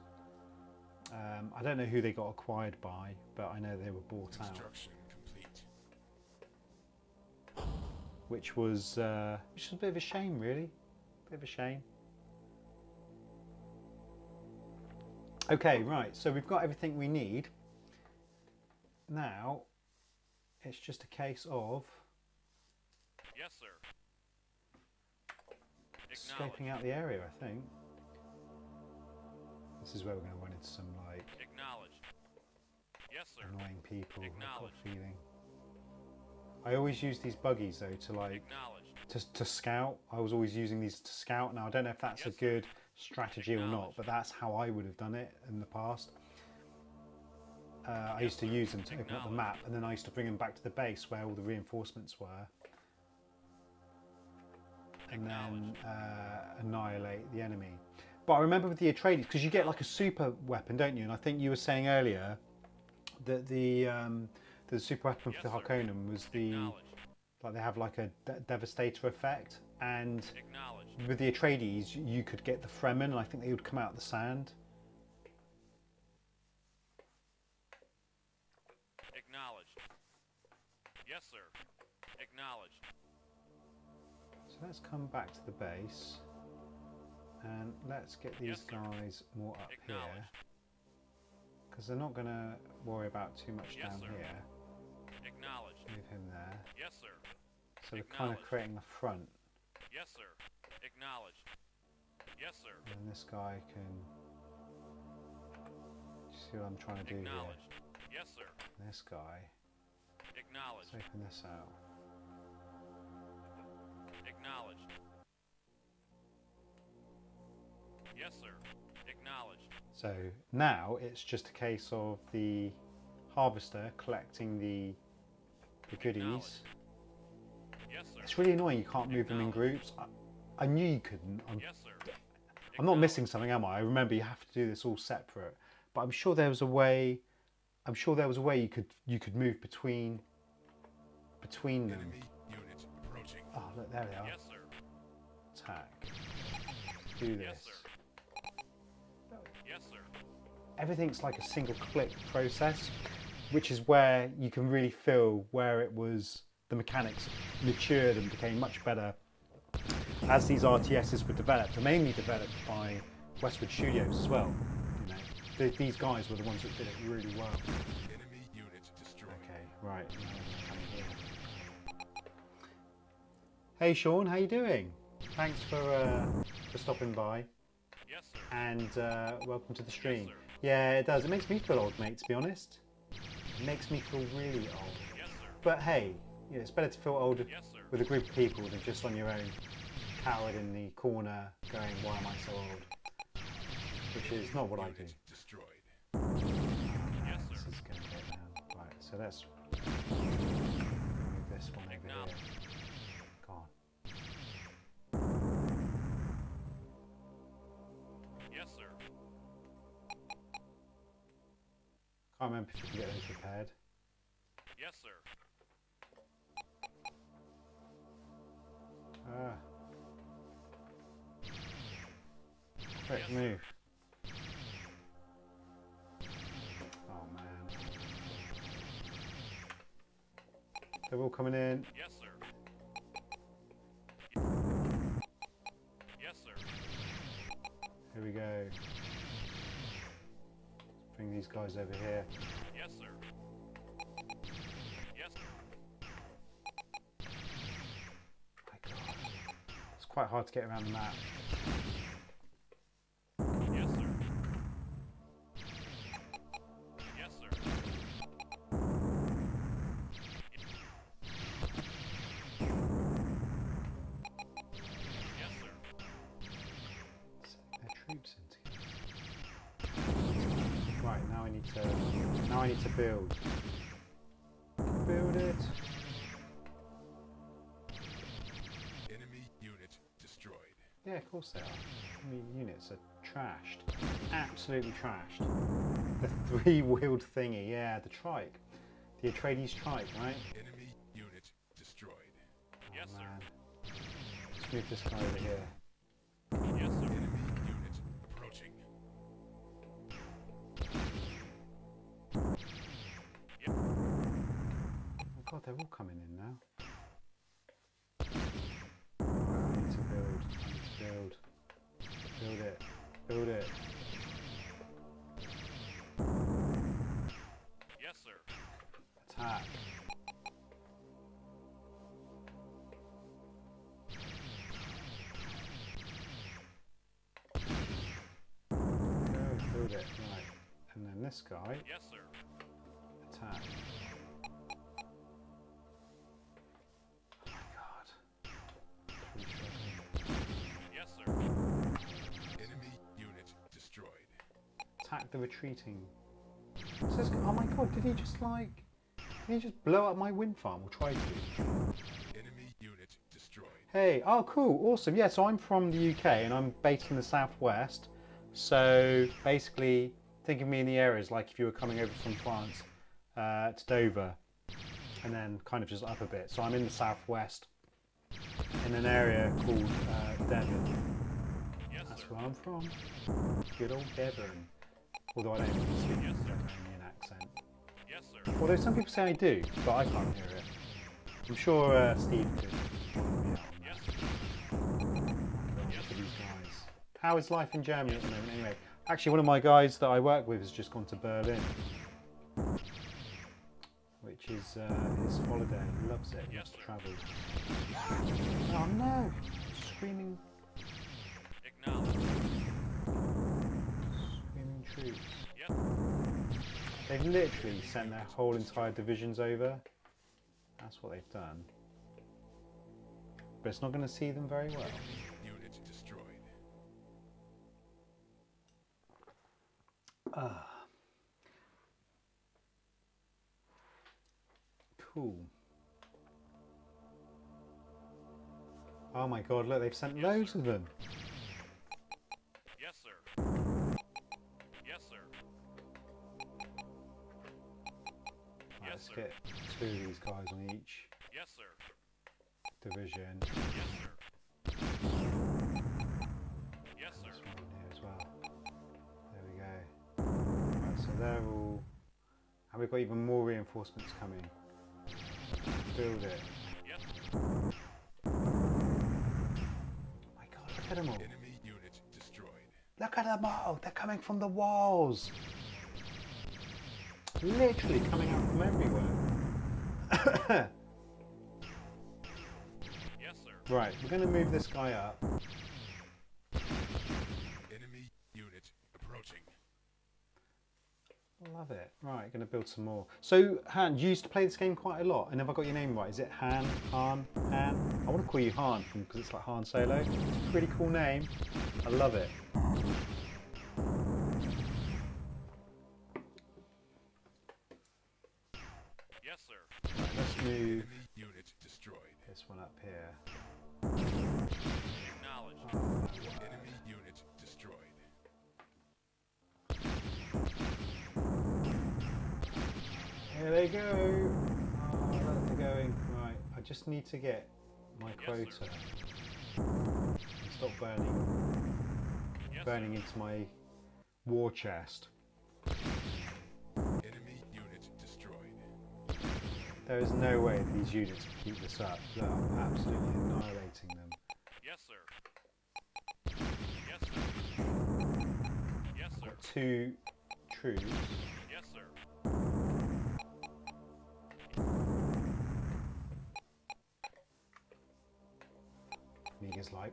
I don't know who they got acquired by, but I know they were bought out. Which was a bit of a shame, really. A bit of a shame. Okay, right, so we've got everything we need. Now, it's just a case of... Yes, sir. Scoping out the area, I think. This is where we're going to run into some, like... Acknowledged. Yes, sir. Annoying people. I've got Acknowledged. a feeling. I always use these buggies though to like to scout. I was always using these to scout. Now I don't know if that's a good strategy or not, but that's how I would have done it in the past. I used to use them to open up the map, and then I used to bring them back to the base where all the reinforcements were, and then annihilate the enemy. But I remember with the Atreides, because you get like a super weapon, don't you? And I think you were saying earlier that the super weapon for the Harkonnen was like they have like a devastator effect, and with the Atreides you could get the Fremen, and I think they would come out of the sand. Acknowledged. Yes, sir. Acknowledged. So let's come back to the base, and let's get these guys more up here, because they're not going to worry about too much down here. Acknowledged. Move him there. Yes, sir. So we're kind of creating the front. Yes, sir. Acknowledged. Yes, sir. And this guy can... See what I'm trying to do here? Yes, sir. This guy. Acknowledged. Let's open this out. Acknowledged. Yes, sir. Acknowledged. So now it's just a case of the harvester collecting the goodies. Acknowledged. Yes, sir. It's really annoying you can't move them in groups. I knew you couldn't. Yes, sir. I'm not missing something, am I? I remember you have to do this all separate. But I'm sure there was a way. I'm sure there was a way you could move between them. Enemy unit approaching. Oh look, there they are. Yes, sir. Attack. Let's do this. Yes, sir. Yes, sir. Everything's like a single click process, which is where you can really feel where it was. The mechanics matured and became much better as these RTSs were developed, and mainly developed by Westwood Studios as well. You know, these guys were the ones that did it really well. Enemy unit destroyed. Okay, right. Hey Sean, how you doing? Thanks for stopping by, Yes, sir. and welcome to the stream. Yes, sir. Yeah, it does. It makes me feel old, mate. To be honest, it makes me feel really old. Yes, sir. But hey, you know, it's better to feel old Yes, sir. with a group of people than just on your own, cowered in the corner, going, "Why am I so old?" Which is not what I do. Unit destroyed. Yes, This sir. is going to go down. Right, so let's move this one over here. Acknowledged. Go on. Yes, sir. Can't remember if you can get those repaired. Yes, sir. Ah. Quick Yes, sir. move. Oh man. They're all coming in. Yes, sir. Yes, sir. Here we go. Bring these guys over here. Yes, sir. Yes, sir. My God. It's quite hard to get around the map. Yes, sir. Yes, sir. Yes, sir. Send their troops into here. Right, now I need to build. Build it. Enemy unit destroyed. Yeah, of course they are. I mean, units are trashed. Absolutely trashed. The three-wheeled thingy, yeah, the trike. The Atreides trike, right? Enemy unit destroyed. Yes, Oh, sir. man. Let's move this guy over here. Yes, sir. Enemy unit approaching. Yep. Oh god, they're all coming in now. Right, I need to build. I need to build. Build it. Build it. Yes, sir. Attack. Go, build it. Right. And then this guy, Yes, sir. attack. Oh my god. Really struggling. Yes, sir. Enemy unit destroyed. Attack the retreating. So this, oh my god, did he just blow up my wind farm or try to? Enemy unit destroyed. Hey, oh cool, awesome. Yeah, so I'm from the UK and I'm based in the southwest. So basically, think of me in the areas like if you were coming over from France to Dover and then kind of just up a bit. So I'm in the southwest in an area called Devon. Yes, That's sir. where I'm from. Good old Devon. Although I don't really speak a Yes, sir. Devonian accent. Yes, sir. Although some people say I do, but I can't hear it. I'm sure Steve could. Yes, sir. Look at these guys. How is life in Germany at the moment anyway? Actually, one of my guys that I work with has just gone to Berlin, which is his holiday. He loves it. He Yes, loves to sir. travel. Oh no! Screaming, Acknowledged. screaming troops. Yes. They've literally sent their whole entire divisions over. That's what they've done. But it's not going to see them very well. Enemy unit destroyed. Ah. Cool. Oh my god, look, they've sent loads of them. Yes, sir. Yes, sir. Right, Yes, let's sir. get 2 of these guys on each Yes, sir. division. Yes, sir. Yes, And sir. this one on here as well. There we go. Right, so they're all... And we've got even more reinforcements coming. Build it. Yes. Oh my god, look at them all. Enemy unit destroyed. Look at them all. They're coming from the walls. Literally coming out from everywhere. Yes, sir. Right, we're going to move this guy up. Enemy unit approaching. Love it. Right, going to build some more. So, Han, you used to play this game quite a lot, and have I got your name right? Is it Han? Han? Han? I want to call you Han because it's like Han Solo. It's a pretty cool name. I love it. Yes, sir. Right, let's move Enemy unit destroyed. this one up here. Acknowledged. Enemy unit destroyed. Here they go. Oh, look, they're going. Right, I just need to get my Yes, quota. sir. And stop Yes, burning sir. into my war chest. Enemy unit destroyed. There is no way that these units can keep this up. Look, I'm absolutely annihilating them. Yes, sir. Yes, sir. Yes, I've sir. got 2 troops. Yes, sir. Amiga's like,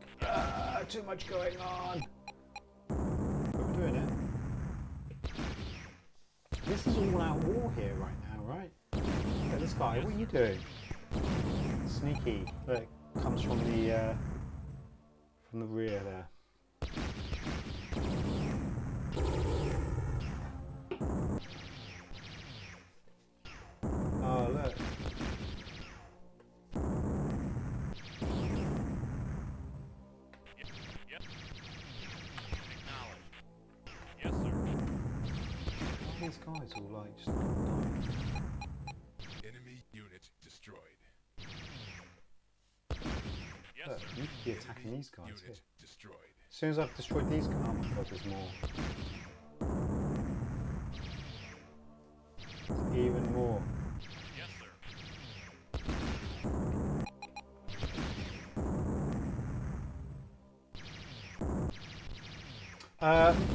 too much going on. But we're doing it. This is all out war here right now, right? Look at this guy, what are you doing? Sneaky. Look, comes from the rear there. Oh, look. Yes. Yes. Acknowledged. Yes, sir. All these guys all like just dying. Enemy unit destroyed. Yes, Look, sir. you could be attacking these guys here. Unit destroyed. As soon as I've destroyed these guys, oh my god, there's more. There's even more. Yes, sir.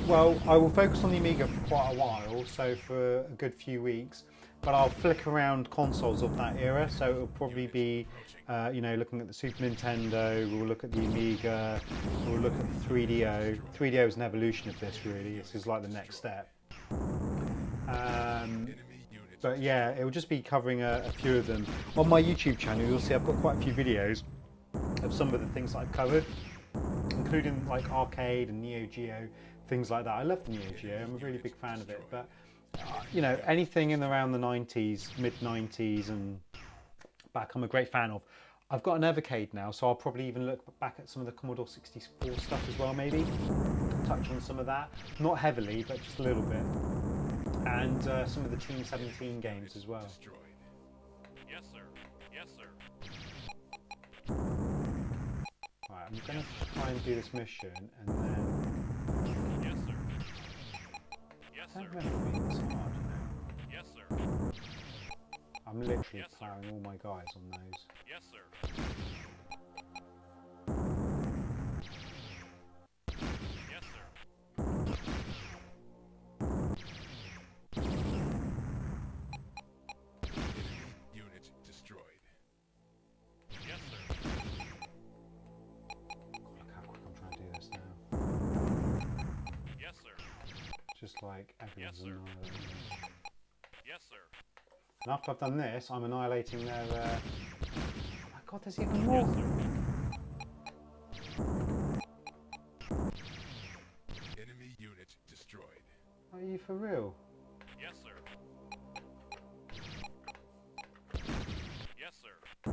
Well, I will focus on the Amiga for quite a while, so for a good few weeks, but I'll flick around consoles of that era, so it'll probably be, you know, looking at the Super Nintendo, we'll look at the Amiga, we'll look at the 3DO. 3DO is an evolution of this, really. This is like the next step. Enemy unit But yeah, it will just be covering a few of them. On my YouTube channel, you'll see I've got quite a few videos of some of the things that I've covered, including like arcade and Neo Geo, things like that. I love the Neo Geo, I'm a really big fan of it, but you know, anything in around the 90s, mid-90s and back, I'm a great fan of. I've got an Evercade now, so I'll probably even look back at some of the Commodore 64 stuff as well, maybe. Touch on some of that. Not heavily, but just a little bit. And some of the Team 17 games as well. destroyed. Yes, sir. Yes, sir. Right, I'm going to try and do this mission, and then... Yes, sir. Yes, I sir. don't remember being this hard, you know. Yes, sir. I'm literally Yes, sir. ploughing all my guys on those. Yes, sir. Yes, sir. Enemy unit destroyed. Yes, sir. Look how quick I'm trying to do this now. Yes, sir. Just like everyone's sir. annihilating them. Yes, sir. And after I've done this, I'm annihilating their... Oh my god, there's even Yes, more! sir. Enemy unit destroyed. Are you for real? Yes, sir. Yes, sir.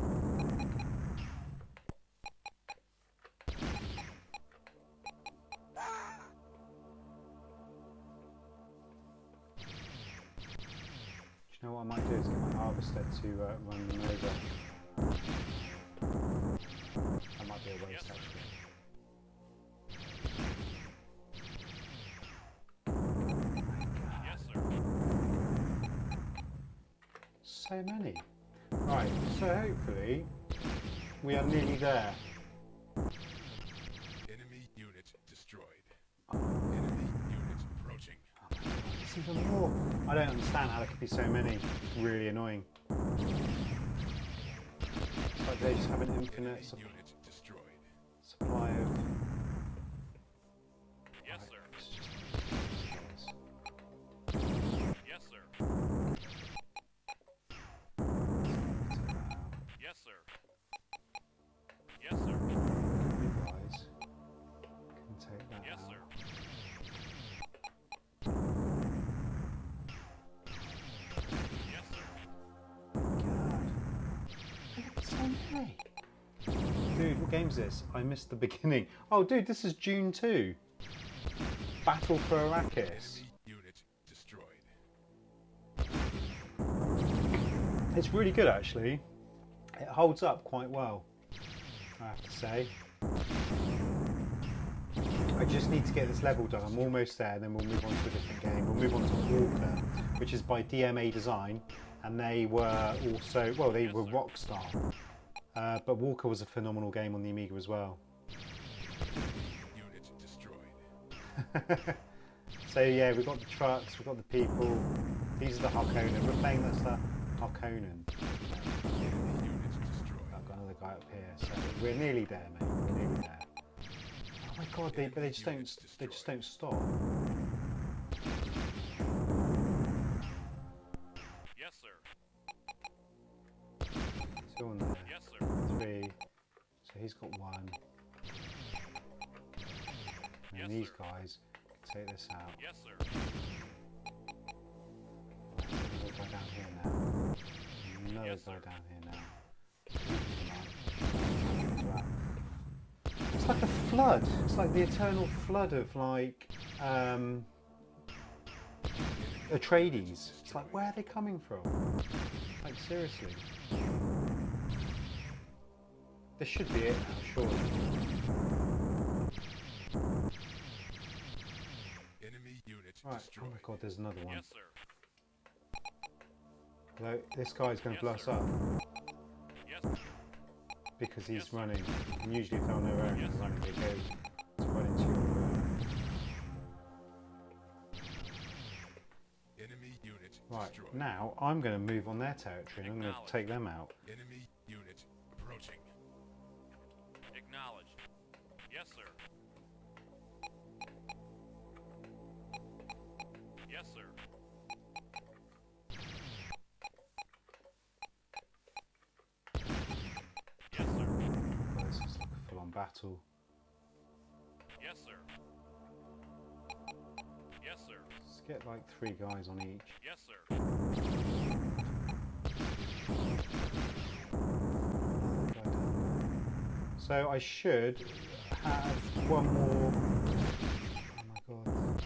Do you know what I might do is get my harvester to run them over. That might be a waste Yes, sir. actually. Yes, sir. So many. Right, so hopefully we are nearly there. Enemy unit destroyed. Enemy unit approaching. It's even more. I don't understand how there could be so many. It's really annoying. It's like they just have an infinite Enemy unit destroyed. supply of... Yes, Right, sir. it's just- Yes, sir. Yes, sir. Yes, sir. You guys can take that Yes, out. sir. Yes, sir. God. Look at so many. Dude, what game is this? I missed the beginning. Oh, dude, this is Dune 2. Battle for Arrakis. Enemy unit destroyed. It's really good, actually. It holds up quite well, I have to say. I just need to get this level done. I'm almost there, then we'll move on to a different game. We'll move on to Walker, which is by DMA Design, and they were also, well, they were Rockstar. But Walker was a phenomenal game on the Amiga as well. Unit destroyed. So yeah, we've got the trucks, we've got the people. These are the Harkonnen. We're playing this Harkonnen. Enemy unit destroyed. I've got another guy up here, so we're nearly there, mate. We're nearly there. Oh my god, they just don't stop. Yes, sir. Two on there. Yes, sir. 3. So he's got 1. And Yes, these sir. guys can take this out. Yes, sir. Another guy down here now. Another Yes, guy sir. down here now. As well. It's like a flood. It's like the eternal flood of like Atreides. It's like, where are they coming from? Like seriously. This should be it now, surely. Enemy unit Right. Oh destroyed. my god, there's another one. Yes, sir. Although this guy's going to Yes, blow us sir. up Yes, because Yes, he's sir. running. And usually if they're on their own, Yes, they're sir. running, they go to run into your... Enemy unit Right, destroyed. now I'm going to move on their territory and I'm going to take them out. Enemy unit approaching. acknowledged. Yes, sir. Yes, sir. Yes, sir. Well, this is like a full-on battle. Yes, sir. Yes, sir. Let's get like 3 guys on each. Yes, sir. Another guy down there. So I should have one more. Oh my god.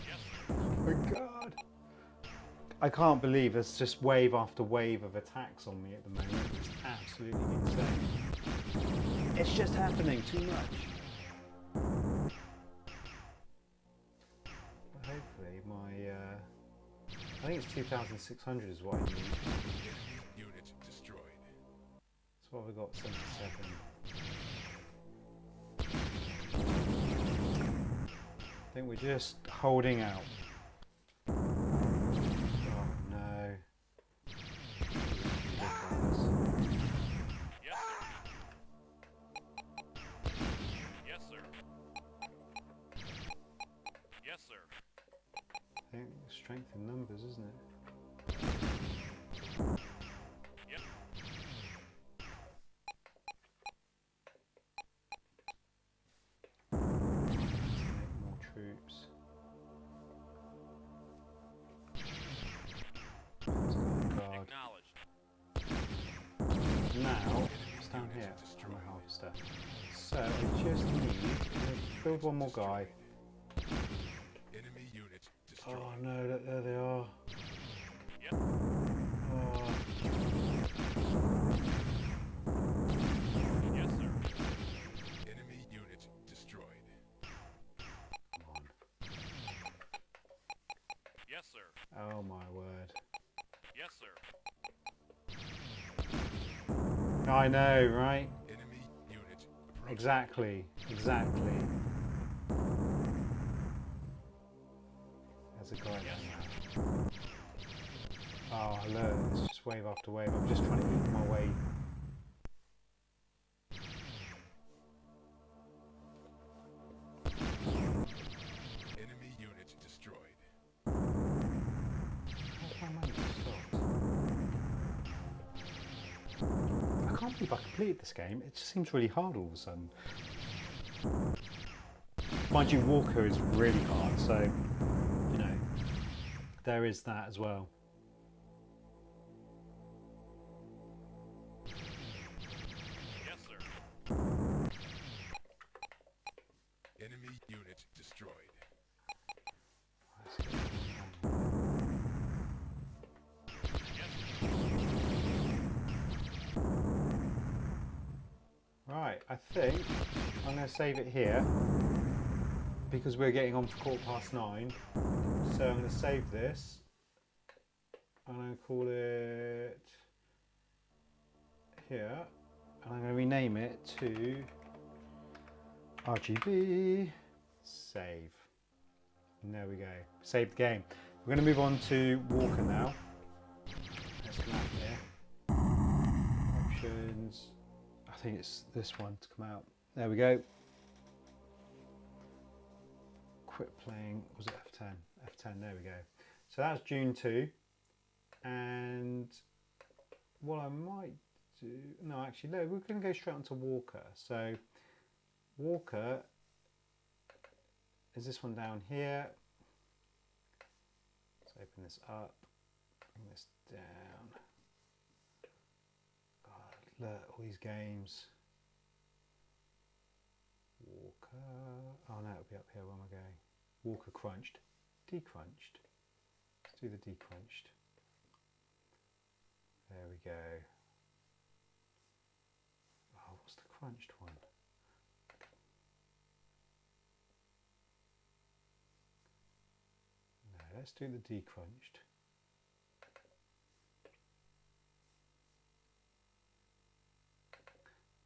Yes, sir. Oh my god. I can't believe there's just wave after wave of attacks on me at the moment. It's absolutely insane. It's just happening too much. But hopefully my, I think it's 2,600 is what I need. Enemy unit destroyed. So what have we got? 77. I think we're just holding out. Oh no. Yes, sir. Yes, sir. Yes, sir. I think strength in numbers, isn't it? Yep. Make more troops. now, it's down here, ammo harvester. So I just need to build one more guy. Enemy unit destroyed. Oh no, look, there they are. Yes. Oh, Yes, sir. Enemy unit destroyed. come on. Yes, sir. Oh my word. Yes, sir. I know, right? Enemy unit approaching. Exactly, exactly. There's a guy down there. Oh look, it's just wave after wave. I'm just trying to eat my way. Enemy unit destroyed. How's my money stopped? I can't believe I completed this game. It just seems really hard all of a sudden. Mind you, Walker is really hard, so you know there is that as well. Yes, sir. Enemy unit destroyed. Right, I think I'm going to save it here because we're getting on for 9:15. So I'm going to save this. I'm going to call it here, and I'm going to rename it to RGB save. And there we go. Save the game. We're going to move on to Walker now. Let's come out here. Options. I think it's this one to come out. There we go. Quit playing. Was it F10? F10. There we go. So that's Dune 2. And what I might do. No, actually, no. We're going to go straight onto Walker. So Walker is this one down here. Let's open this up. Bring this down. God, look, all these games. Walker. Oh no, it'll be up here. Where am I going? Walker crunched. Decrunched. Let's do the decrunched. There we go. Oh, what's the crunched one? No, let's do the decrunched.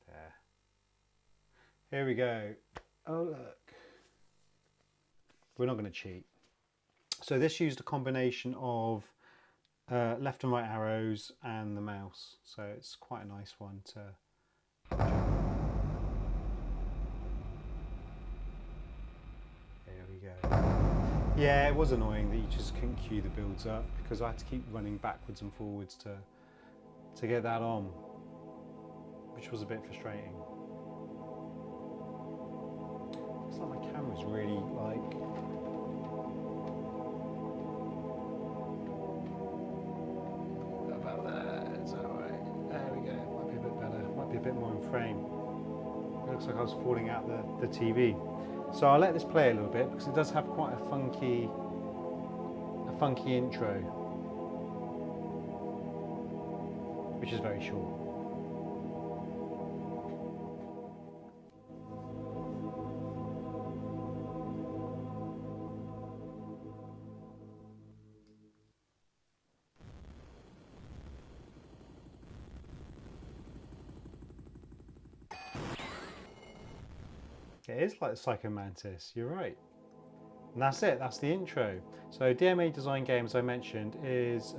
There. Here we go. Oh look. We're not going to cheat. So this used a combination of left and right arrows and the mouse. So it's quite a nice one to... There we go. Yeah, it was annoying that you just couldn't queue the builds up because I had to keep running backwards and forwards to get that on, which was a bit frustrating. It's like my camera's really like... About that, is that right? There we go, might be a bit better, might be a bit more in frame. It looks like I was falling out the TV. So I'll let this play a little bit because it does have quite a funky intro, which is very short. It is like the Psycho Mantis, you're right. And that's it, that's the intro. So DMA Design Game, as I mentioned, is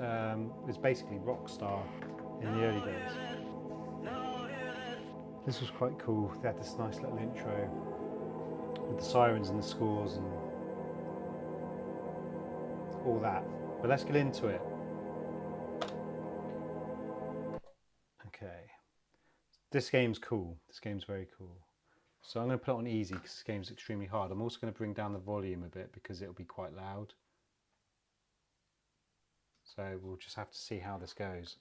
basically Rockstar in the early days. This was quite cool. They had this nice little intro with the sirens and the scores and all that. But let's get into it. Okay. This game's cool. This game's very cool. So I'm going to put it on easy because this game's extremely hard. I'm also going to bring down the volume a bit because it'll be quite loud. So we'll just have to see how this goes.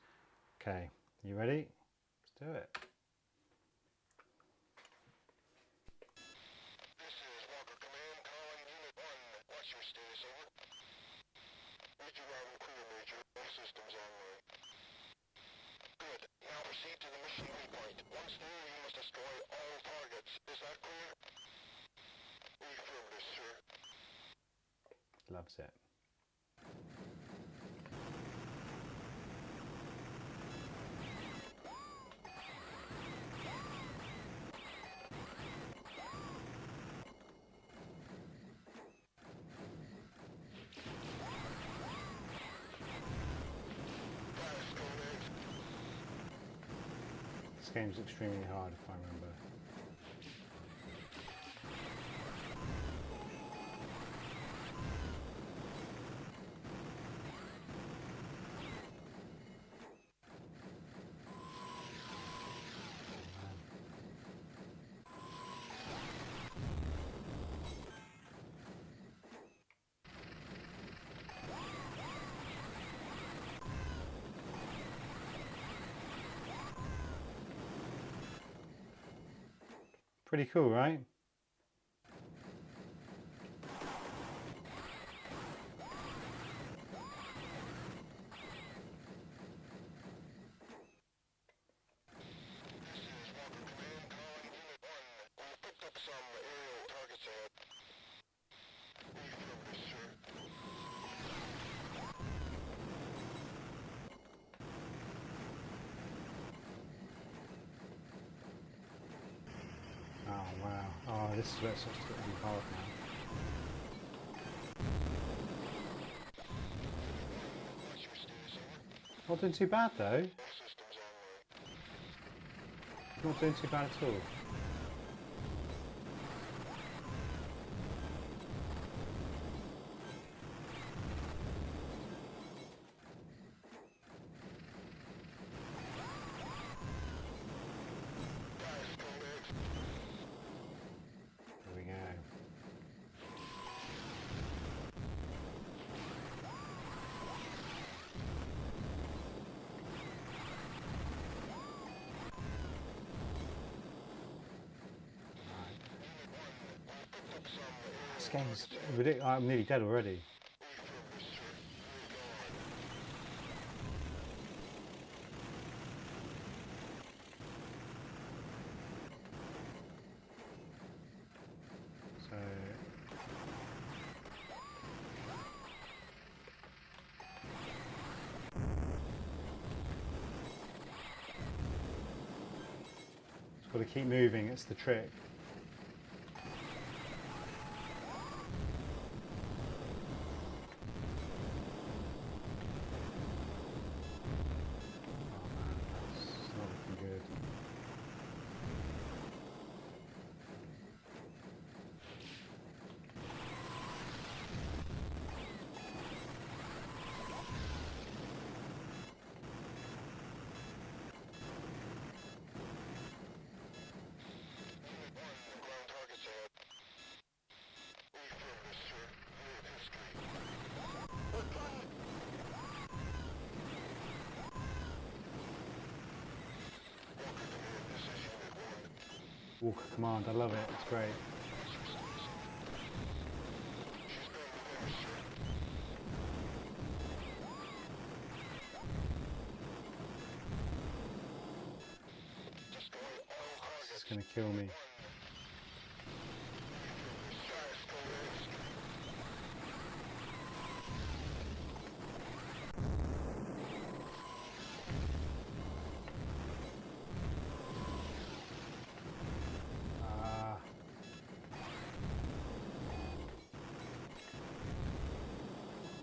Okay, you ready? Let's do it. This is Walker Command calling Unit 1. What's your status, over? Read your route and clear, Major. All systems online. Good. Now proceed to the mission waypoint. Once there, you must destroy all targets. Is that clear? Affirmative, sir. Loves it. This game's extremely hard if I remember. Pretty cool, right? Some aerial targets ahead. Affirmative, sir. Oh wow. Oh, this is where it starts to get really hard now. What's your status, over? Not doing too bad though. All systems online. Not doing too bad at all. There we go. This game is ridiculous. I'm nearly dead already. So just got to keep moving. It's the trick. It's not looking good. Ground targets ahead. Affirmative, sir. View of history. Walker Command, this is Unit 1. Walker Command, I love it. It's great. She's going with us, sir. Destroy all targets. It's going to kill me. Ah.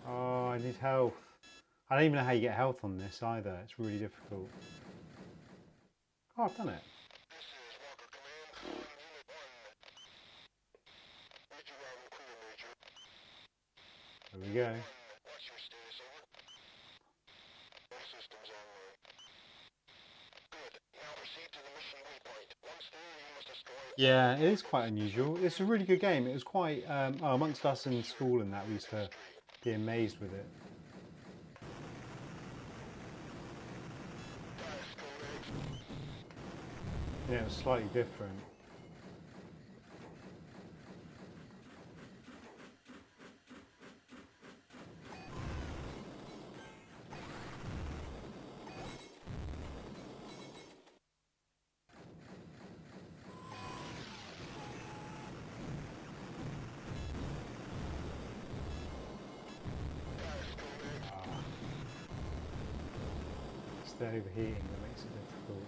Oh, I need health. I don't even know how you get health on this either. It's really difficult. Oh, I've done it. This is Walker Command calling Unit 1. Read your route and clear, Major. There we go. What's your status, over? All systems online. Good. Now proceed to the mission waypoint. Once there, you must destroy... Yeah, it is quite unusual. It's a really good game. It was quite, amongst us in school and that, we used to be amazed with it. Yeah, it was slightly different. It's the overheating that makes it difficult.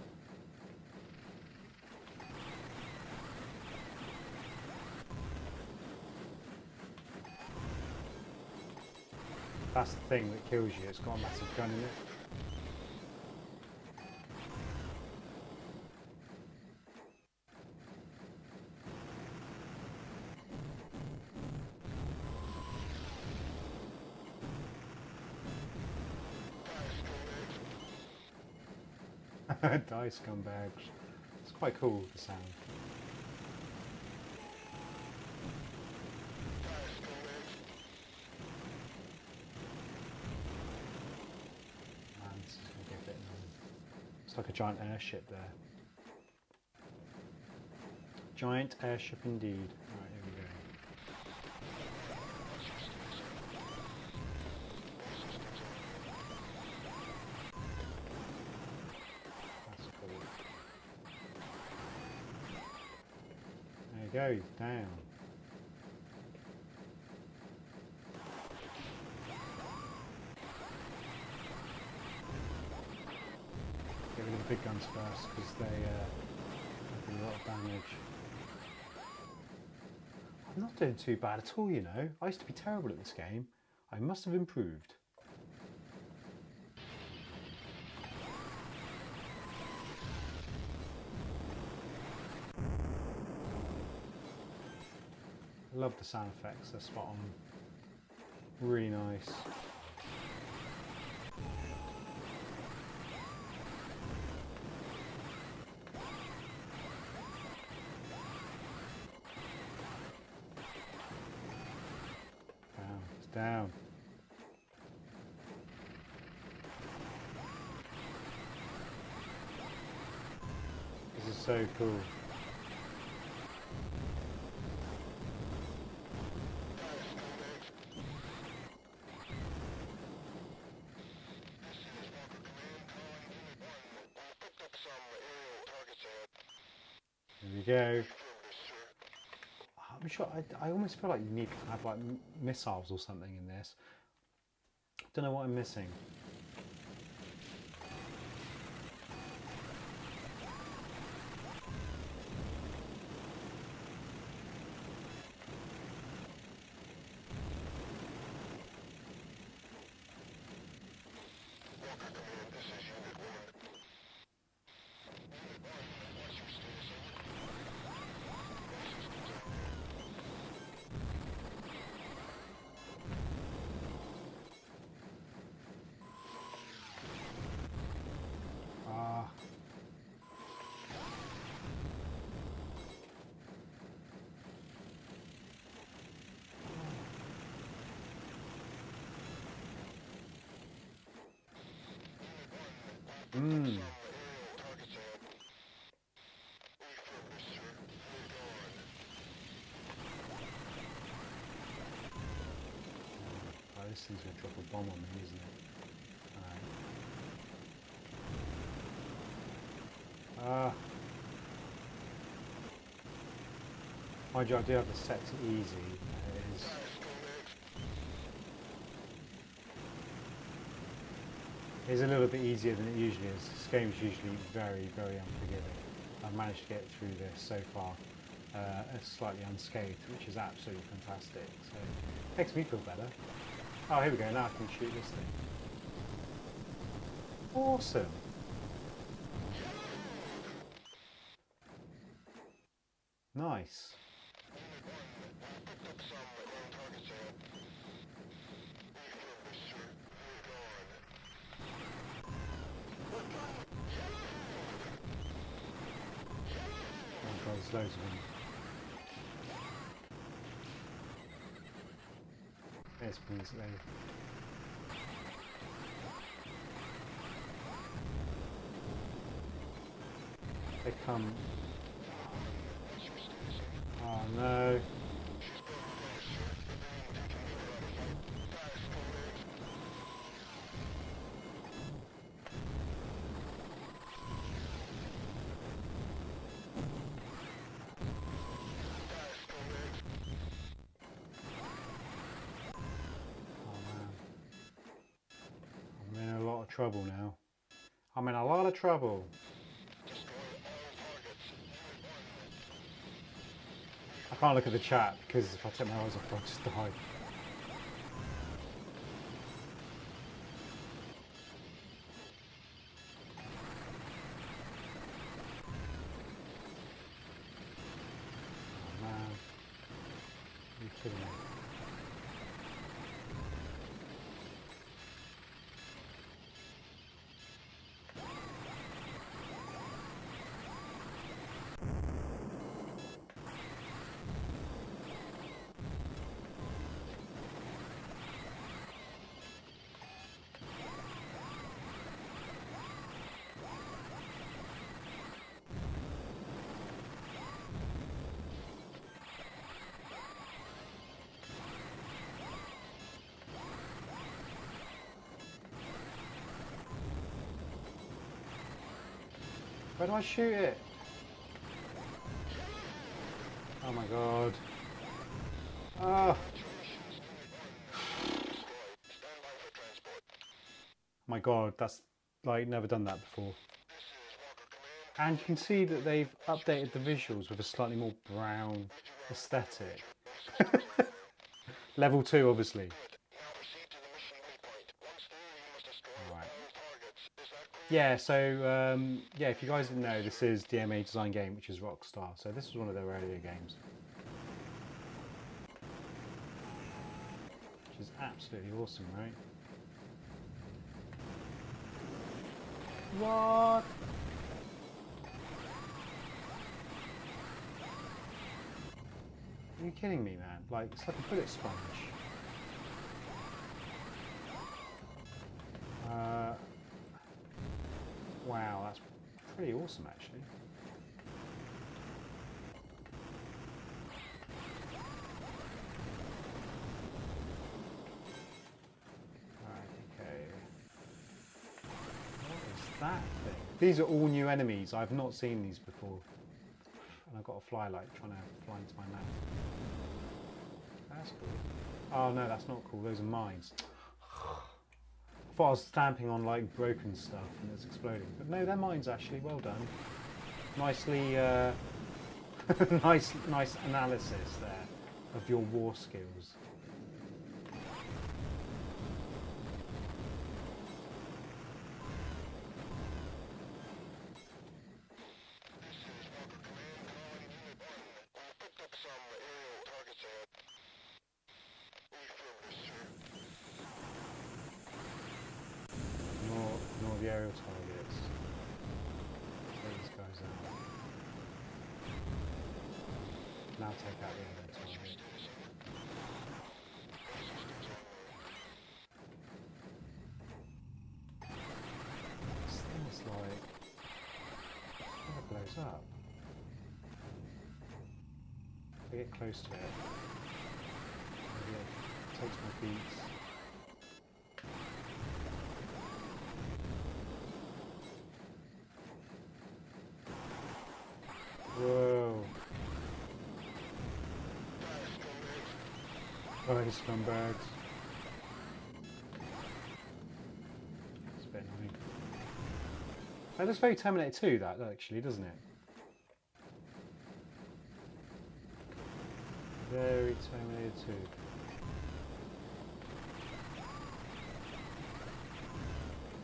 That's the thing that kills you, it's got a massive gun in it. Die scumbags. It's quite cool, the sound. Man, this is going to get a bit annoying. It's like a giant airship there. Giant airship indeed. Alright, here we go. That's cool. There you go, he's down. Get rid of the big guns first because they do a lot of damage. I'm not doing too bad at all, you know. I used to be terrible at this game. I must have improved. I love the sound effects, they're spot on. Really nice. Down, it's down. This is so cool. There we go. I'm sure, I almost feel like you need to have like missiles or something in this. Don't know what I'm missing. Mmm. Oh, this thing's going to drop a bomb on me, isn't it? Alright. Mind you, I do have this set to easy. It is a little bit easier than it usually is. This game is usually very, very unforgiving. I've managed to get through this so far slightly unscathed, which is absolutely fantastic. So it makes me feel better. Oh, here we go. Now I can shoot this thing. Awesome. Nice. Oh God, there's loads of them. There's ones there. They come. Oh no. I'm in a lot of trouble now. I'm in a lot of trouble. I can't look at the chat because if I take my eyes off, I'll just die. Oh man. Are you kidding me? Where do I shoot it? Oh my god. Oh. My god, that's like never done that before. And you can see that they've updated the visuals with a slightly more brown aesthetic. Level 2 obviously. Right. Yeah, so yeah, if you guys didn't know, this is DMA design game, which is Rockstar. So this was one of their earlier games. Which is absolutely awesome, right? What? Are you kidding me, man? Like, it's like a bullet sponge. Wow, that's pretty awesome, actually. Right, okay. What is that thing? These are all new enemies. I've not seen these before. And I've got a fly light trying to fly into my mouth. That's cool. Oh no, that's not cool. Those are mines. I thought I was stamping on like broken stuff and it's exploding. But no, they're mines actually. Well done. Nicely, nice analysis there of your war skills. Ignore the aerial targets. Take these guys out. Now take out the aerial target. This thing is like... it blows up. If I get close to it, maybe it takes my beats. Whoa. Oh, these scumbags. It's a bit annoying. That looks very Terminator 2, that actually, doesn't it? Very Terminator 2.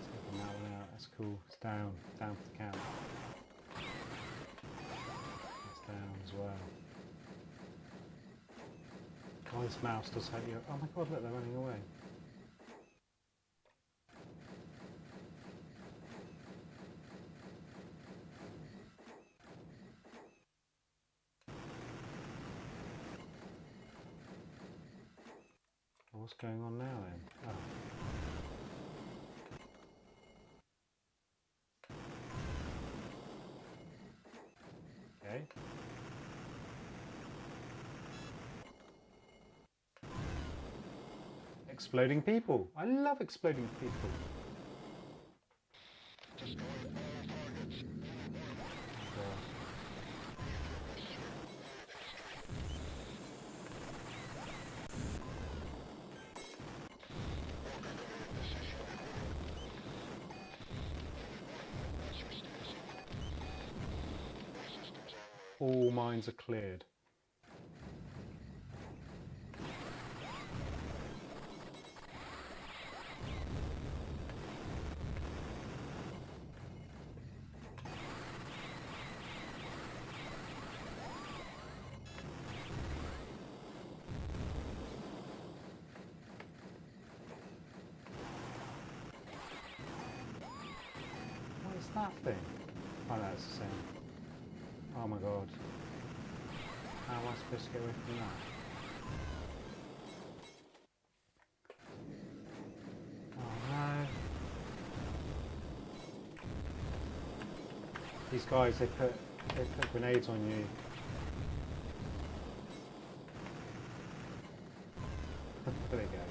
Taking that one out, that's cool. It's down for the count. It's down as well. Oh, this mouse does hurt you. Oh my god, look, they're running away. What's going on now then? Oh. exploding people. I love exploding people. All mines are cleared. What is that thing? Oh no, it's the same. Oh my god. How am I supposed to get away from that? Oh no. These guys, they put grenades on you. There they go.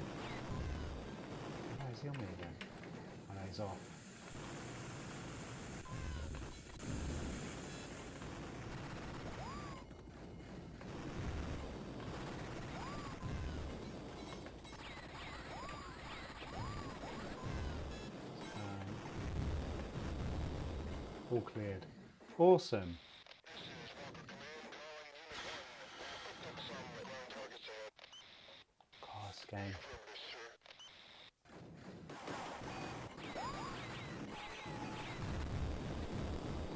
Oh, is he on me again? Oh no, he's off. All cleared. Awesome. God, this game.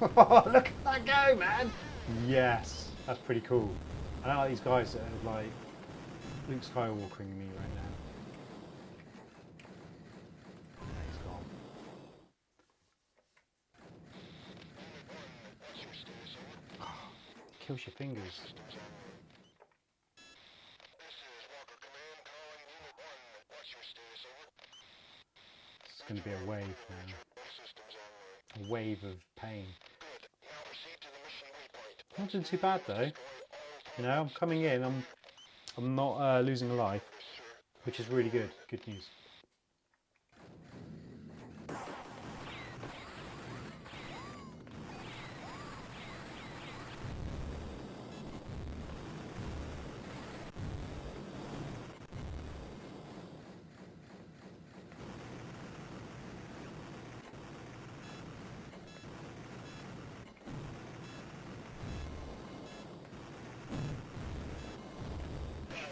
Look at that go, man! Yes, that's pretty cool. I don't like these guys that are like Luke Skywalkering me right now. Yeah, he's gone. Kills your fingers. It's going to be a wave now. A wave of pain. Not doing too bad though. You know, I'm coming in. I'm not losing a life, which is really good. Good news.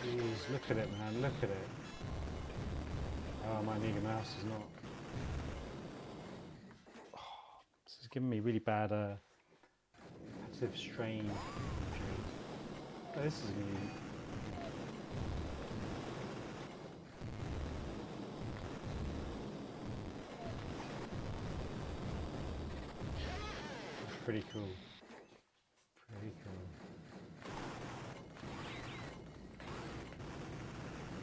Jeez, look at it, man, look at it. Oh, my Amiga mouse is not. Oh, this is giving me really bad passive strain injury. Oh, this is new. Pretty cool. Pretty cool.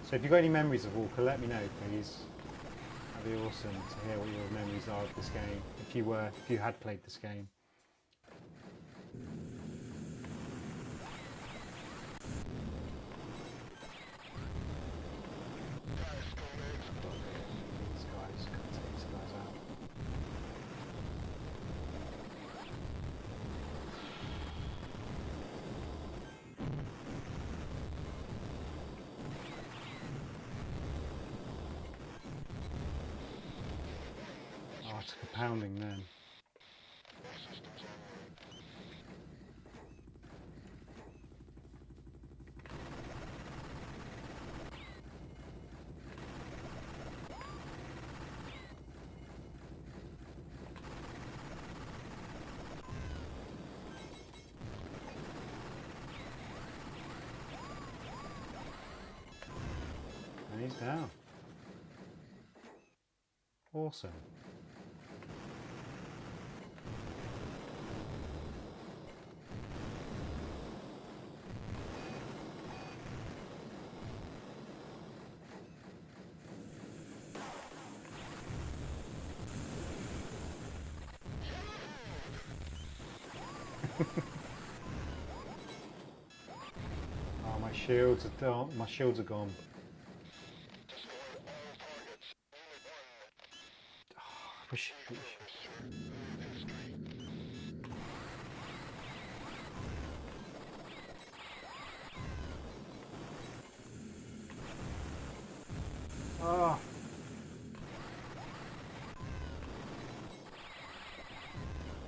So if you've got any memories of Walker, let me know, please. That'd be awesome to hear what your memories are of this game, if you had played this game. These guys, gotta take these guys out. Oh, I took a pounding then. And he's down. Awesome. Oh, my shields are gone. My shields are gone. Push. Oh.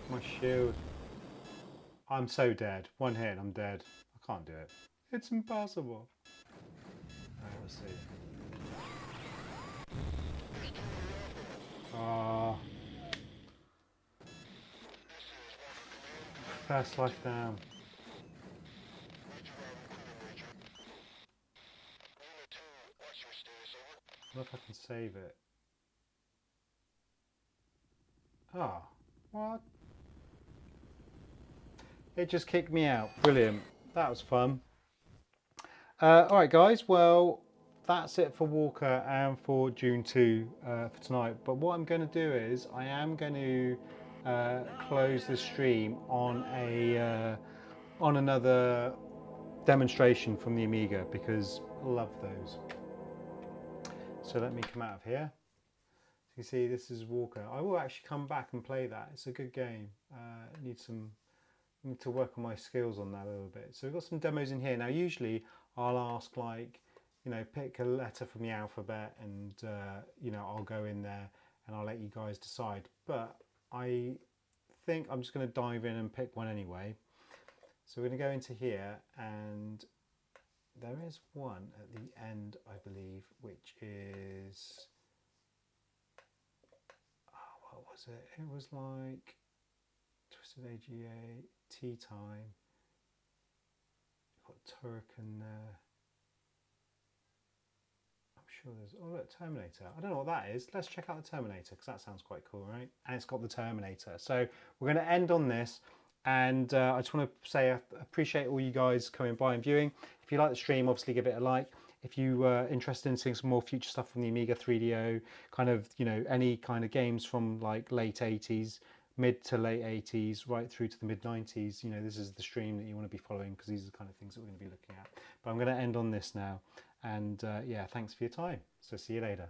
My shield. I'm so dead. One hit, I'm dead. I can't do it. It's impossible. Alright, let's see. Ah. First life down. I wonder if I can save it. Ah, what? It just kicked me out. Brilliant. That was fun. Alright guys, well that's it for Walker and for Dune 2 for tonight. But what I'm going to do is I am going to close the stream on on another demonstration from the Amiga because I love those. So let me come out of here. So you see this is Walker. I will actually come back and play that. It's a good game. I need to work on my skills on that a little bit. So we've got some demos in here. Now usually I'll ask, like, you know, pick a letter from the alphabet and you know, I'll go in there and I'll let you guys decide. But I think I'm just going to dive in and pick one anyway. So we're going to go into here, and there is one at the end, I believe, which is, oh, what was it? It was like Twisted AGA, Tea Time. Got Turrican there. I'm sure there's, oh look, Terminator. I don't know what that is. Let's check out the Terminator because that sounds quite cool, right? And it's got the Terminator. So we're going to end on this. And I just want to say I appreciate all you guys coming by and viewing. If you like the stream, obviously give it a like. If you are interested in seeing some more future stuff from the Amiga 3DO, kind of, you know, any kind of games from like late 80s, mid to late 80s, right through to the mid 90s, you know, this is the stream that you want to be following because these are the kind of things that we're going to be looking at. But I'm going to end on this now. And yeah, thanks for your time. So see you later.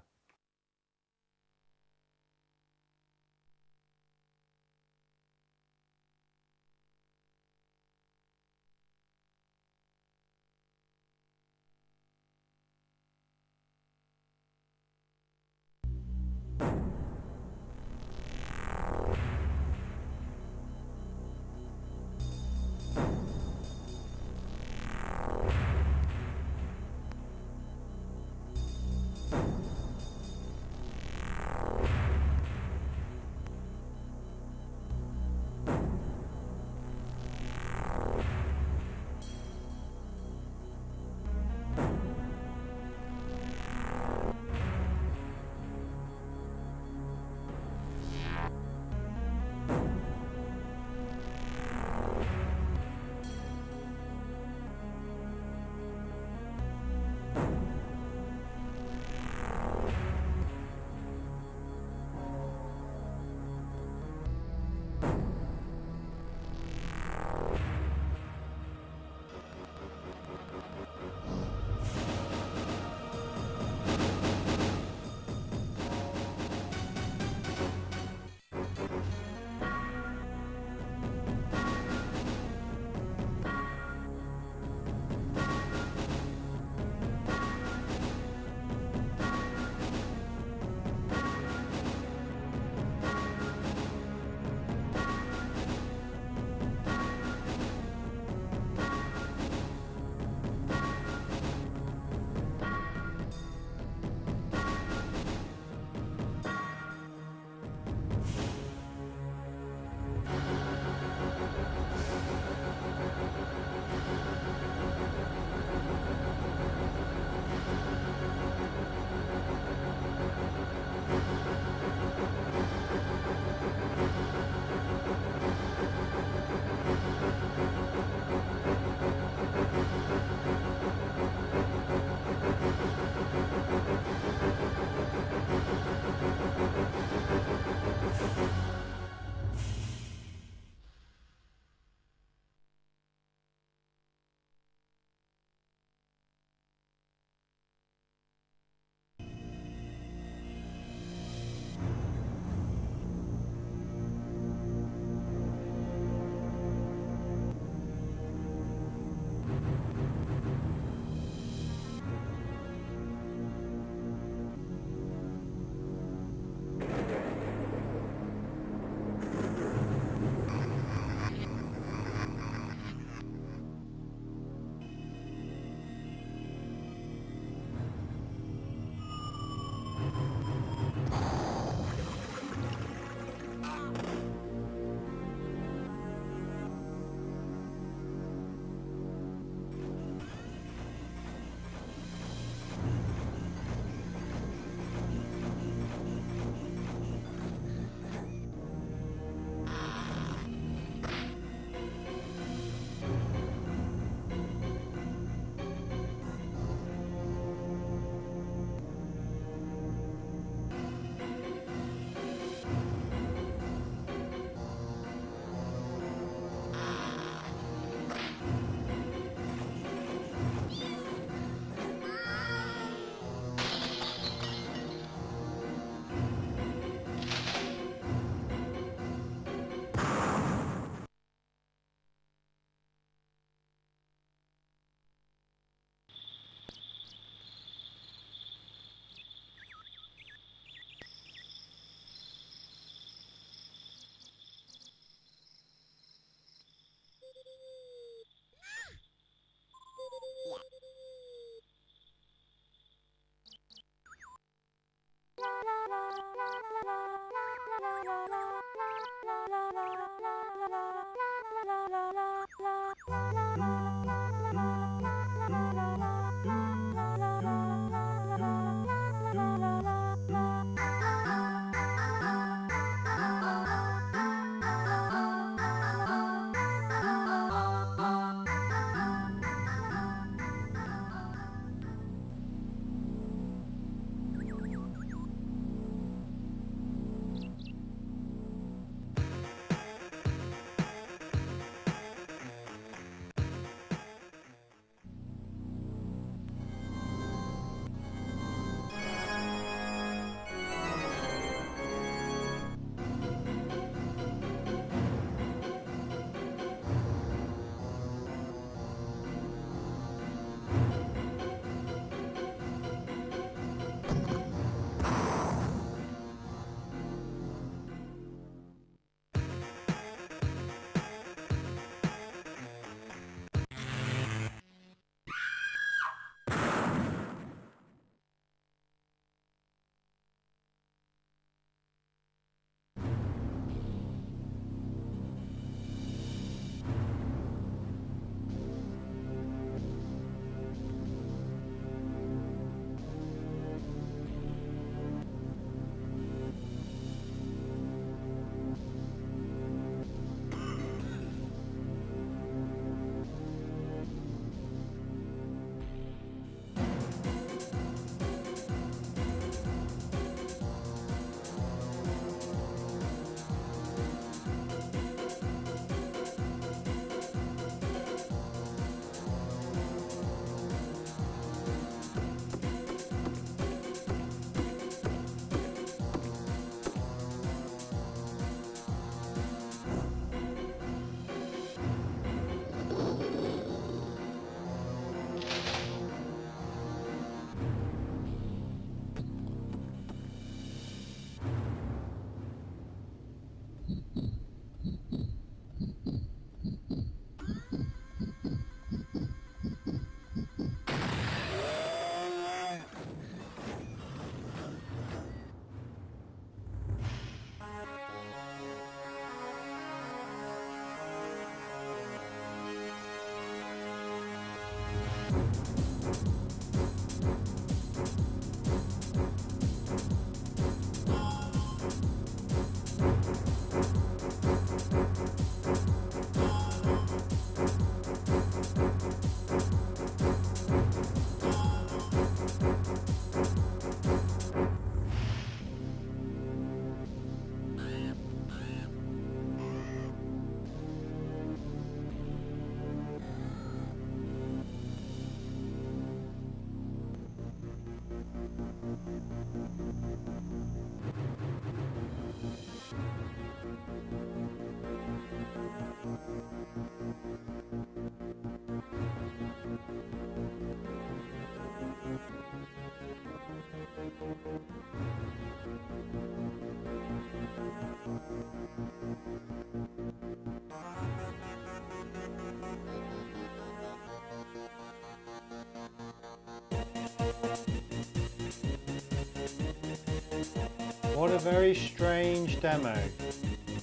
What a very strange demo.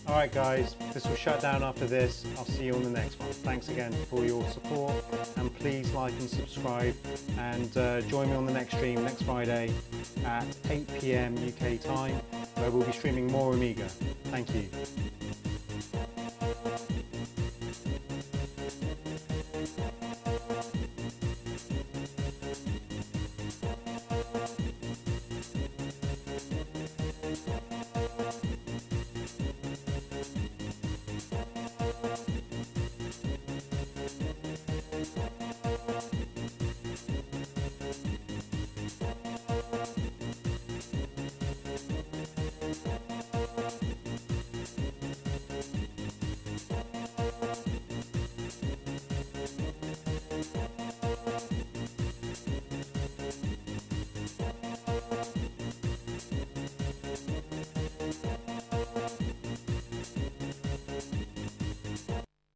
Alright guys, this will shut down after this. I'll see you on the next one. Thanks again for your support, and please like and subscribe, and join me on the next stream next Friday at 8 PM UK time, where we'll be streaming more Amiga. Thank you.